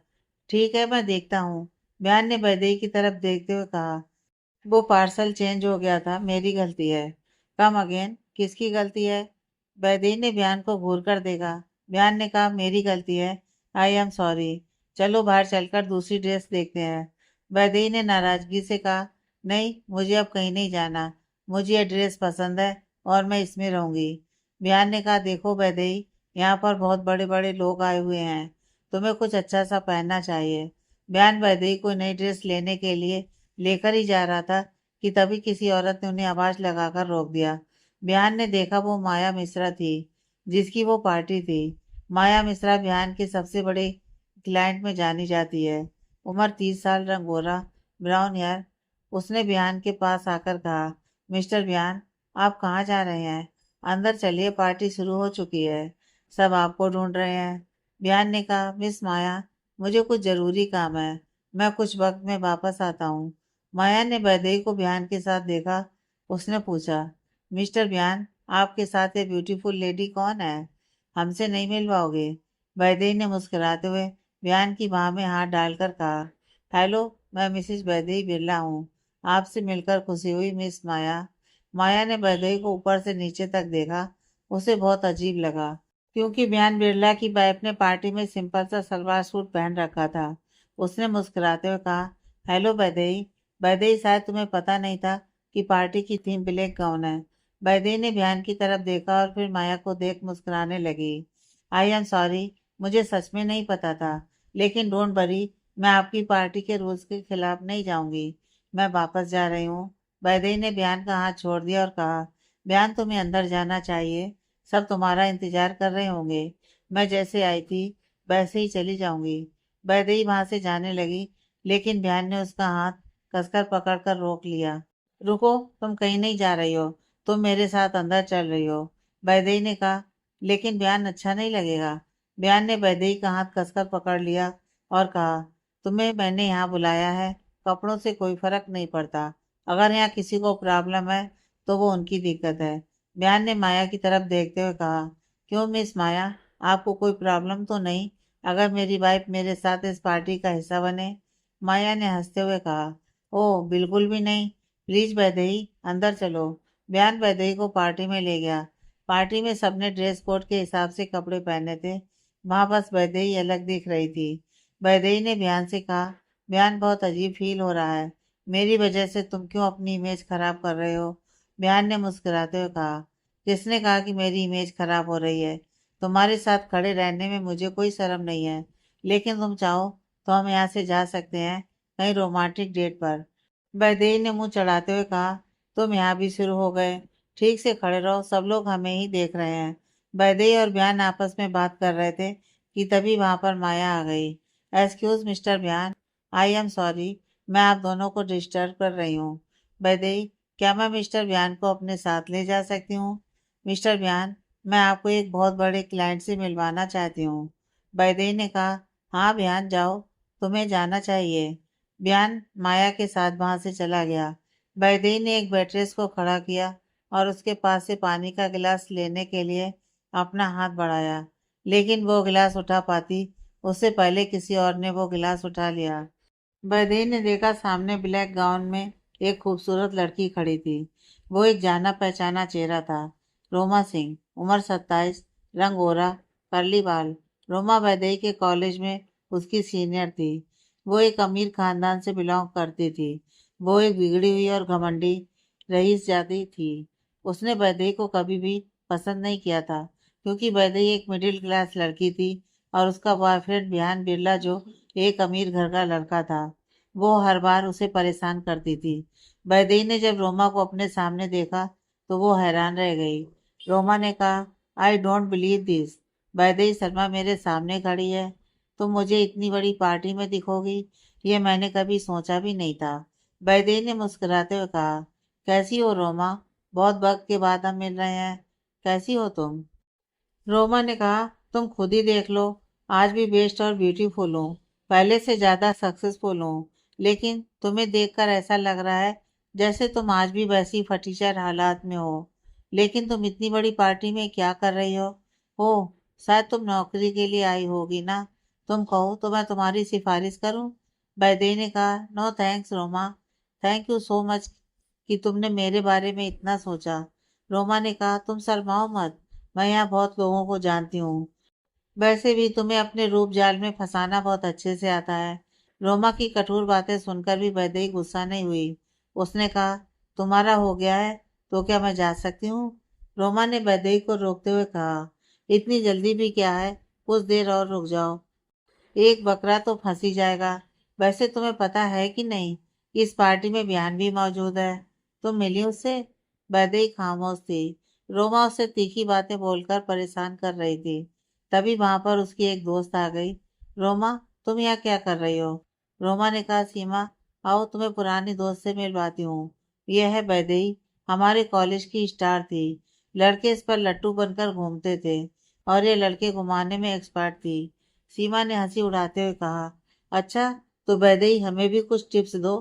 ठीक है, मैं देखता हूँ। बिहान ने वैदेही की तरफ देखते हुए कहा, वो पार्सल चेंज हो गया था, मेरी गलती है। कम अगेन, किसकी गलती है? वैदेही ने बिहान को घूर कर देखा। बिहान ने कहा, मेरी गलती है, आई एम सॉरी। चलो बाहर चलकर दूसरी ड्रेस देखते हैं। वैदेही ने नाराजगी से कहा, नहीं, मुझे अब कहीं नहीं जाना, मुझे यह ड्रेस पसंद है और मैं इसमें रहूंगी। बिहान ने कहा, देखो वैदेही, यहाँ पर बहुत बड़े बड़े लोग आए हुए हैं, तुम्हें कुछ अच्छा सा पहनना चाहिए। बिहान वैदेही को नई ड्रेस लेने के लिए लेकर ही जा रहा था कि तभी किसी औरत ने उन्हें आवाज लगाकर रोक दिया। बिहान ने देखा वो माया मिश्रा थी, जिसकी वो पार्टी थी। माया मिश्रा बिहान के सबसे बड़े क्लाइंट में जानी जाती है। उम्र 30 साल, रंग गोरा, ब्राउन हेयर। उसने बिहान के पास आकर कहा, मिस्टर बिहान, आप कहाँ जा रहे हैं? अंदर चलिए, पार्टी शुरू हो चुकी है, सब आपको ढूंढ रहे हैं। बिहान ने कहा, मिस माया, मुझे कुछ जरूरी काम है, मैं कुछ वक्त में वापस आता हूँ। माया ने वैदेही को बिहान के साथ देखा उसने पूछा। मिस्टर बयान, आपके साथ ये ब्यूटीफुल लेडी कौन है? हमसे नहीं मिलवाओगे? वैदेही ने मुस्कुराते हुए बयान की बाह में हाथ डालकर कहा। हेलो, मैं मिसेज वैदेही बिरला हूँ। आपसे मिलकर खुशी हुई मिस माया। माया ने वैदेही को ऊपर से नीचे तक देखा। उसे बहुत अजीब लगा, क्योंकि बयान बिरला की वाइफ ने पार्टी में सिंपल सा सलवार सूट पहन रखा था। उसने मुस्कुराते हुए कहा, हेलो वैदेही। वैदेही, शायद तुम्हें पता नहीं था कि पार्टी की थीम ब्लैक गाउन है। वैदेही ने बयान की तरफ देखा और फिर माया को देख मुस्कुराने लगी। आई एम सॉरी, मुझे सच में नहीं पता था। लेकिन डोंट वरी, मैं आपकी पार्टी के रूल्स के खिलाफ नहीं जाऊंगी। मैं वापस जा रही हूँ। वैदेही ने बयान का हाथ छोड़ दिया और कहा, बयान, तुम्हें अंदर जाना चाहिए। सब तुम्हारा इंतजार कर रहे होंगे। मैं जैसे आई थी वैसे ही चली जाऊंगी। वैदेही वहां से जाने लगी, लेकिन बयान ने उसका हाथ कसकर पकड़कर रोक लिया। रुको, तुम कहीं नहीं जा रही हो। तुम मेरे साथ अंदर चल रही हो। वैदेही ने कहा। लेकिन बयान, अच्छा नहीं लगेगा। बयान ने वैदेही का हाथ कसकर पकड़ लिया और कहा, तुम्हें मैंने यहाँ बुलाया है। कपड़ों से कोई फर्क नहीं पड़ता। अगर यहाँ किसी को प्रॉब्लम है तो वो उनकी दिक्कत है। बयान ने माया की तरफ देखते हुए कहा, क्यों मिस माया, आपको कोई प्रॉब्लम तो नहीं अगर मेरी वाइफ मेरे साथ इस पार्टी का हिस्सा बने? माया ने हंसते हुए कहा, ओह बिल्कुल भी नहीं। प्लीज वैदेही, अंदर चलो। बयान वैदेही को पार्टी में ले गया। पार्टी में सबने ड्रेस कोड के हिसाब से कपड़े पहने थे। वहां बस वैदेही अलग दिख रही थी। वैदेही ने बयान से कहा, बयान, बहुत अजीब फील हो रहा है। मेरी वजह से तुम क्यों अपनी इमेज खराब कर रहे हो? बयान ने मुस्कुराते हुए कहा, किसने कहा कि मेरी इमेज खराब हो रही है? तुम्हारे साथ खड़े रहने में मुझे कोई शर्म नहीं है। लेकिन तुम चाहो तो हम यहाँ से जा सकते हैं, कहीं रोमांटिक डेट पर। वैदेही ने मुंह चढ़ाते हुए कहा, तुम यहाँ भी शुरू हो गए। ठीक से खड़े रहो, सब लोग हमें ही देख रहे हैं। वैदेही और बयान आपस में बात कर रहे थे कि तभी वहां पर माया आ गई। एक्सक्यूज मिस्टर बयान, आई एम सॉरी, मैं आप दोनों को डिस्टर्ब कर रही हूँ। वैदेही, क्या मैं मिस्टर बयान को अपने साथ ले जा सकती हूँ? मिस्टर बयान, मैं आपको एक बहुत बड़े क्लाइंट से मिलवाना चाहती हूँ। वैदेही ने कहा, हाँ बयान, जाओ, तुम्हें जाना चाहिए। बयान माया के साथ वहां से चला गया। वैदेही ने एक वेट्रेस को खड़ा किया और उसके पास से पानी का गिलास लेने के लिए अपना हाथ बढ़ाया, लेकिन वो गिलास उठा पाती उससे पहले किसी और ने वो गिलास उठा लिया। वैदेही ने देखा, सामने ब्लैक गाउन में एक खूबसूरत लड़की खड़ी थी। वो एक जाना पहचाना चेहरा था। रोमा सिंह, उम्र 27, रंग गोरा, कर्ली बाल। रोमा वैदेही के कॉलेज में उसकी सीनियर थी। वो एक अमीर खानदान से बिलोंग करती थी। वो एक बिगड़ी हुई और घमंडी रईस जाती थी। उसने वैदेही को कभी भी पसंद नहीं किया था, क्योंकि वैदेही एक मिडिल क्लास लड़की थी और उसका बॉयफ्रेंड बिहान बिरला, जो एक अमीर घर का लड़का था, वो हर बार उसे परेशान करती थी। वैदेही ने जब रोमा को अपने सामने देखा तो वो हैरान रह गई। रोमा ने कहा, I don't believe this. Vaidehi Sharma मेरे सामने खड़ी है, तुम मुझे इतनी बड़ी पार्टी में दिखोगी, ये मैंने कभी सोचा भी नहीं था। वैदेही ने मुस्कुराते हुए कहा, कैसी हो रोमा? बहुत वक्त के बाद हम मिल रहे हैं। कैसी हो तुम? रोमा ने कहा, तुम खुद ही देख लो, आज भी बेस्ट और ब्यूटीफुल हूँ, पहले से ज्यादा सक्सेसफुल हूँ। लेकिन तुम्हें देखकर ऐसा लग रहा है जैसे तुम आज भी वैसी फटीचर हालात में हो। लेकिन तुम इतनी बड़ी पार्टी में क्या कर रही हो? ओह, शायद तुम नौकरी के लिए आई होगी ना। तुम कहो तो मैं तुम्हारी सिफारिश करूं? वैदेही ने कहा, no thanks Roma, thank you so much कि तुमने मेरे बारे में इतना सोचा। रोमा ने कहा, तुम शर्माओ मत, मैं यहाँ बहुत लोगों को जानती हूँ। वैसे भी तुम्हें अपने रूप जाल में फंसाना बहुत अच्छे से आता है। रोमा की कठोर बातें सुनकर भी वैदेही गुस्सा नहीं हुई। उसने कहा, तुम्हारा हो गया है तो क्या मैं जा सकती हूँ? रोमा ने वैदेही को रोकते हुए कहा, इतनी जल्दी भी क्या है, कुछ देर और रुक जाओ। एक बकरा तो फंस ही जाएगा। वैसे तुम्हें पता है कि नहीं, इस पार्टी में बयान भी मौजूद है। तुम मिली उससे? वैदेही खामोश थी। रोमा उससे तीखी बातें बोलकर परेशान कर रही थी। तभी वहां पर उसकी एक दोस्त आ गई। रोमा, तुम यहाँ क्या कर रही हो? रोमा ने कहा, सीमा, आओ तुम्हें पुरानी दोस्त से मिलवाती हूँ। यह है वैदेही, हमारे कॉलेज की स्टार थी। लड़के इस पर लट्टू बनकर घूमते थे और ये लड़के घुमाने में एक्सपर्ट थी। सीमा ने हंसी उड़ाते हुए कहा, अच्छा, तो वैदेही, हमें भी कुछ टिप्स दो।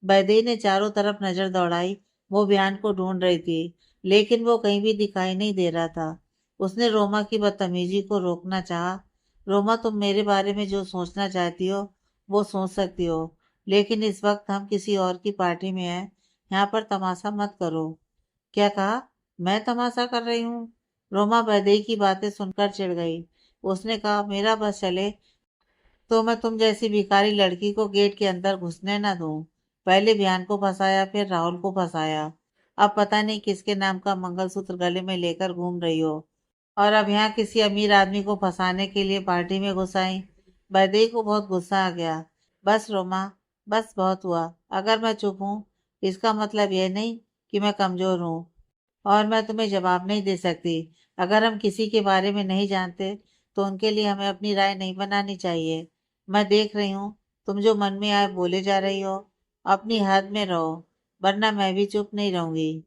वैदेही ने चारों तरफ नजर दौड़ाई। वो बियान को ढूंढ रही थी, लेकिन वो कहीं भी दिखाई नहीं दे रहा था। उसने रोमा की बदतमीजी को रोकना चाहा। रोमा, तुम मेरे बारे में जो सोचना चाहती हो वो सोच सकती हो, लेकिन इस वक्त हम किसी और की पार्टी में हैं। यहाँ पर तमाशा मत करो। क्या कहा? मैं तमाशा कर रही हूँ? रोमा वैदेही की बातें सुनकर चिढ़ गई। उसने कहा, मेरा बस चले तो मैं तुम जैसी भिखारी लड़की को गेट के अंदर घुसने न दूं। पहले बियान को फंसाया, फिर राहुल को फंसाया। अब पता नहीं किसके नाम का मंगलसूत्र गले में लेकर घूम रही हो, और अब यहाँ किसी अमीर आदमी को फंसाने के लिए पार्टी में घुस आई। वैदेही को बहुत गुस्सा आ गया। बस रोमा, बस बहुत हुआ। अगर मैं चुप हूँ, इसका मतलब यह नहीं कि मैं कमजोर हूँ, और मैं तुम्हें जवाब नहीं दे सकती। अगर हम किसी के बारे में नहीं जानते तो उनके लिए हमें अपनी राय नहीं बनानी चाहिए। मैं देख रही हूँ तुम जो मन में आए बोले जा रही हो। अपनी हद में रहो, वरना मैं भी चुप नहीं रहूंगी।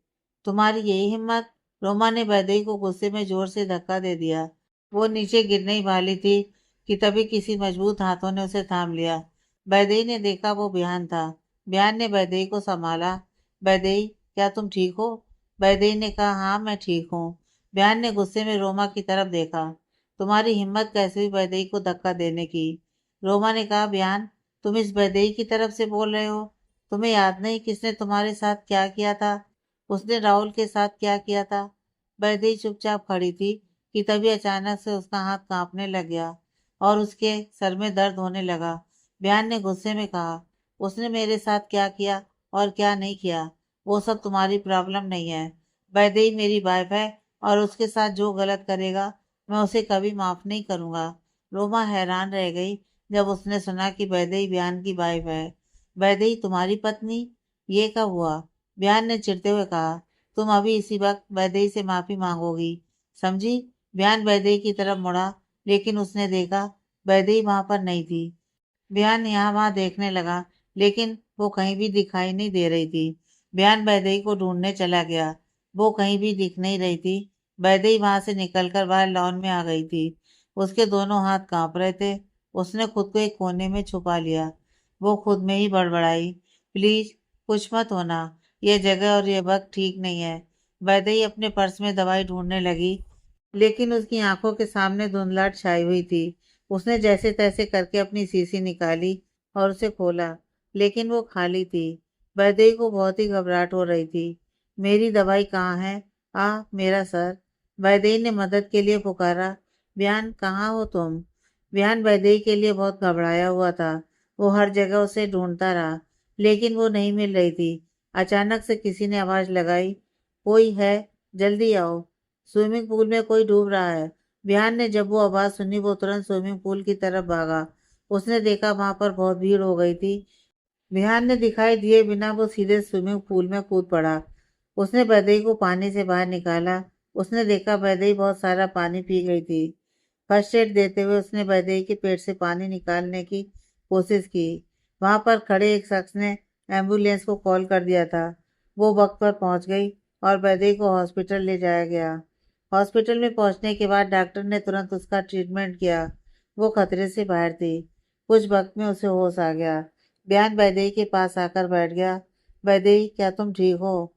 तुम्हारी यही हिम्मत? रोमा ने वैदेही को गुस्से में जोर से धक्का दे दिया। वो नीचे गिरने ही वाली थी कि तभी किसी मजबूत हाथों ने उसे थाम लिया। वैदेही ने देखा वो बियान था। बियान ने वैदेही को संभाला। वैदेही, क्या तुम ठीक हो? वैदेही ने कहा, हाँ मैं ठीक हूँ। बियान ने गुस्से में रोमा की तरफ देखा। तुम्हारी हिम्मत कैसे हुई वैदेही को धक्का देने की? रोमा ने कहा, बियान, तुम इस वैदेही की तरफ से बोल रहे हो? तुम्हें याद नहीं किसने तुम्हारे साथ क्या किया था? उसने राहुल के साथ क्या किया था? वैदेही चुपचाप खड़ी थी कि तभी अचानक से उसका हाथ कांपने लग गया और उसके सर में दर्द होने लगा। बियान ने गुस्से में कहा, उसने मेरे साथ क्या किया और क्या नहीं किया वो सब तुम्हारी प्रॉब्लम नहीं है। वैदेही मेरी वाइफ है, और उसके साथ जो गलत करेगा मैं उसे कभी माफ नहीं करूंगा। रोमा हैरान रह गई जब उसने सुना कि वैदेही बियान की वाइफ है। वैदेही तुम्हारी पत्नी? ये कब हुआ? बियान ने चिढ़ते हुए कहा, तुम अभी इसी वक्त वैदेही से माफी मांगोगी, समझी? बियान वैदेही की तरफ मुड़ा, लेकिन उसने देखा वैदेही वहां पर नहीं थी। बियान यहाँ वहां देखने लगा, लेकिन वो कहीं भी दिखाई नहीं दे रही थी। बियान वैदेही को ढूंढने चला गया। वो कहीं भी दिख नहीं रही थी। वैदेही वहां से निकलकर बाहर लॉन में आ गई थी। उसके दोनों हाथ कांप रहे थे। उसने खुद को एक कोने में छुपा लिया। वो खुद में ही बड़बड़ाई, प्लीज कुछ मत होना, ये जगह और ये वक्त ठीक नहीं है। वैदेही अपने पर्स में दवाई ढूंढने लगी, लेकिन उसकी आंखों के सामने धुंधलाहट छाई हुई थी। उसने जैसे तैसे करके अपनी शीशी निकाली और उसे खोला, लेकिन वो खाली थी। वैदेही को बहुत ही घबराहट हो रही थी। मेरी दवाई कहाँ है? मेरा सर। वैदेही ने मदद के लिए पुकारा। बियान, कहाँ हो तुम? बियान वैदेही के लिए बहुत घबराया हुआ था। वो हर जगह उसे ढूंढता रहा, लेकिन वो नहीं मिल रही थी। अचानक से किसी ने आवाज लगाई, कोई है? जल्दी आओ, स्विमिंग पूल में कोई डूब रहा है। बिहान ने जब वो आवाज सुनी वो तुरंत स्विमिंग पूल की तरफ भागा। उसने देखा वहां पर बहुत भीड़ हो गई थी। बिहान ने दिखाई दिए बिना वो सीधे स्विमिंग पूल में कूद पड़ा। उसने वैदेही को पानी से बाहर निकाला। उसने देखा वैदेही बहुत सारा पानी पी गई थी। फर्स्ट एड देते हुए उसने वैदेही के पेट से पानी निकालने की कोशिश की। वहां पर खड़े एक शख्स ने एम्बुलेंस को कॉल कर दिया था। वो वक्त पर पहुंच गई और वैदेही को हॉस्पिटल ले जाया गया। हॉस्पिटल में पहुंचने के बाद डॉक्टर ने तुरंत उसका ट्रीटमेंट किया। वो खतरे से बाहर थी। कुछ वक्त में उसे होश आ गया। बयान वैदेही के पास आकर बैठ गया। वैदेही, क्या तुम ठीक हो?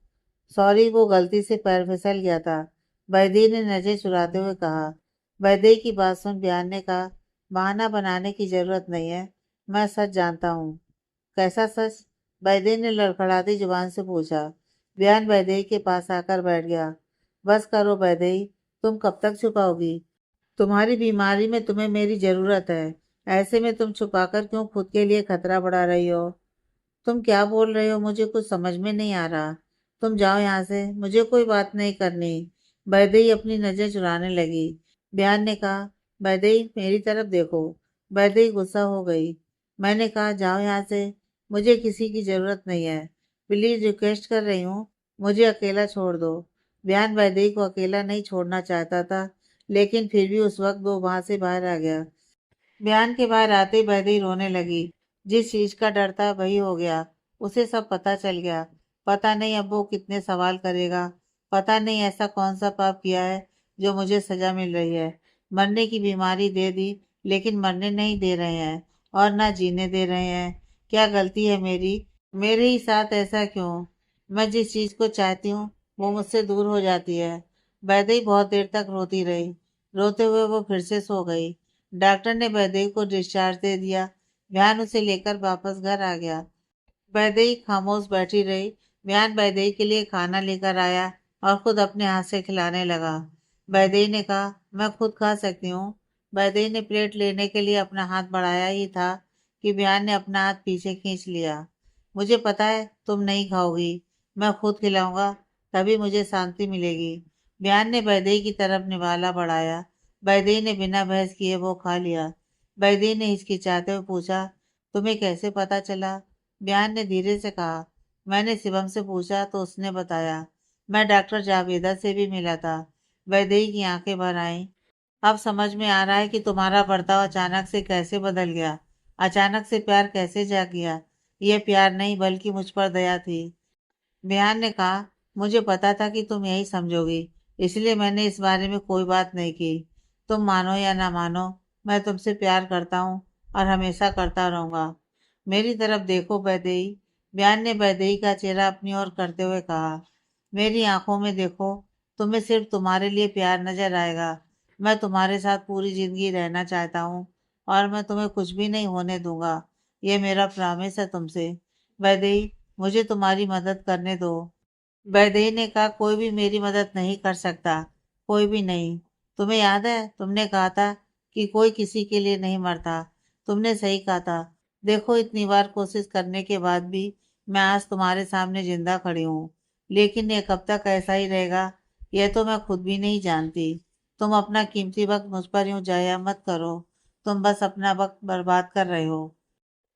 सॉरी, वो गलती से पैर फिसल गया था, वैदेही ने नजर चुराते हुए कहा। वैदेही की बात सुन बयान ने कहा, बहाना बनाने की जरूरत नहीं है, मैं सच जानता हूँ। कैसा सच? वैदेही ने लड़खड़ाती जुबान से पूछा। बयान वैदेही के पास आकर बैठ गया। बस करो वैदेही, तुम कब तक छुपाओगी? तुम्हारी बीमारी में तुम्हें मेरी जरूरत है। ऐसे में तुम छुपाकर क्यों खुद के लिए खतरा बढ़ा रही हो? तुम क्या बोल रहे हो? मुझे कुछ समझ में नहीं आ रहा। तुम जाओ यहाँ से, मुझे कोई बात नहीं करनी। वैदेही अपनी नजर चुराने लगी। बयान ने कहा, वैदेही मेरी तरफ देखो। वैदेही गुस्सा हो गई। मैंने कहा, जाओ यहाँ से, मुझे किसी की जरूरत नहीं है। प्लीज रिक्वेस्ट कर रही हूँ, मुझे अकेला छोड़ दो। बयान वैदेही को अकेला नहीं छोड़ना चाहता था, लेकिन फिर भी उस वक्त वो वहां से बाहर आ गया। बयान के बाहर आते ही वैदेही रोने लगी। जिस चीज का डर था वही हो गया। उसे सब पता चल गया। पता नहीं अब वो कितने सवाल करेगा। पता नहीं ऐसा कौन सा पाप किया है जो मुझे सजा मिल रही है। मरने की बीमारी दे दी, लेकिन मरने नहीं दे रहे हैं, और ना जीने दे रहे हैं। क्या गलती है मेरी? मेरे ही साथ ऐसा क्यों? मैं जिस चीज को चाहती हूँ वो मुझसे दूर हो जाती है। वैदेही बहुत देर तक रोती रही। रोते हुए वो फिर से सो गई। डॉक्टर ने वैदेही को डिस्चार्ज दे दिया। विहान उसे लेकर वापस घर आ गया। वैदेही खामोश बैठी रही। विहान वैदेही के लिए खाना लेकर आया और खुद अपने हाथ से खिलाने लगा। वैदेही ने कहा, मैं खुद खा सकती हूँ। वैदेही ने प्लेट लेने के लिए अपना हाथ बढ़ाया ही था कि विहान ने अपना हाथ पीछे खींच लिया। मुझे पता है तुम नहीं खाओगी। मैं खुद खिलाऊंगा, तभी मुझे शांति मिलेगी। विहान ने वैदेही की तरफ निवाला बढ़ाया। वैदेही ने बिना बहस किए वो खा लिया। वैदेही ने हिचकिचाते हुए पूछा, तुम्हें कैसे पता चला? विहान ने धीरे से कहा, मैंने शिवम से पूछा तो उसने बताया। मैं डॉक्टर जावेदा से भी मिला था। वैदेही की आंखें भर आईं। अब समझ में आ रहा है कि तुम्हारा बर्ताव अचानक से कैसे बदल गया। अचानक से प्यार कैसे जाग गया। यह प्यार नहीं बल्कि मुझ पर दया थी। विहान ने कहा, मुझे पता था कि तुम यही समझोगी, इसलिए मैंने इस बारे में कोई बात नहीं की। तुम मानो या ना मानो, मैं तुमसे प्यार करता हूँ और हमेशा करता रहूंगा। मेरी तरफ देखो वैदेही। विहान ने वैदेही का चेहरा अपनी ओर करते हुए कहा, मेरी आंखों में देखो। तुम्हें सिर्फ तुम्हारे लिए प्यार नजर आएगा। मैं तुम्हारे साथ पूरी जिंदगी रहना चाहता हूँ और मैं तुम्हें कुछ भी नहीं होने दूंगा। ये मेरा प्रॉमिस है तुमसे। वैदेही, मुझे तुम्हारी मदद करने दो। वैदेही ने कहा, कोई भी मेरी मदद नहीं कर सकता। कोई भी नहीं। तुम्हें याद है तुमने कहा था कि कोई किसी के लिए नहीं मरता। तुमने सही कहा था। देखो, इतनी बार कोशिश करने के बाद भी मैं आज तुम्हारे सामने जिंदा खड़ी हूँ। लेकिन ये कब तक ऐसा ही रहेगा, यह तो मैं खुद भी नहीं जानती। तुम अपना कीमती वक्त मुझ पर यूं जाया मत करो। तुम बस अपना वक्त बर्बाद कर रहे हो।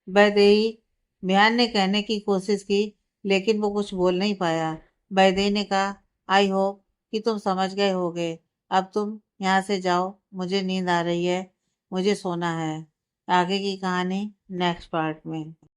वैदेही। विहान ने कहने की कोशिश की, लेकिन वो कुछ बोल नहीं पाया। वैदेही ने कहा, आई होप कि तुम समझ गए होगे। अब तुम यहाँ से जाओ, मुझे नींद आ रही है। मुझे सोना है। आगे की कहानी नेक्स्ट पार्ट में।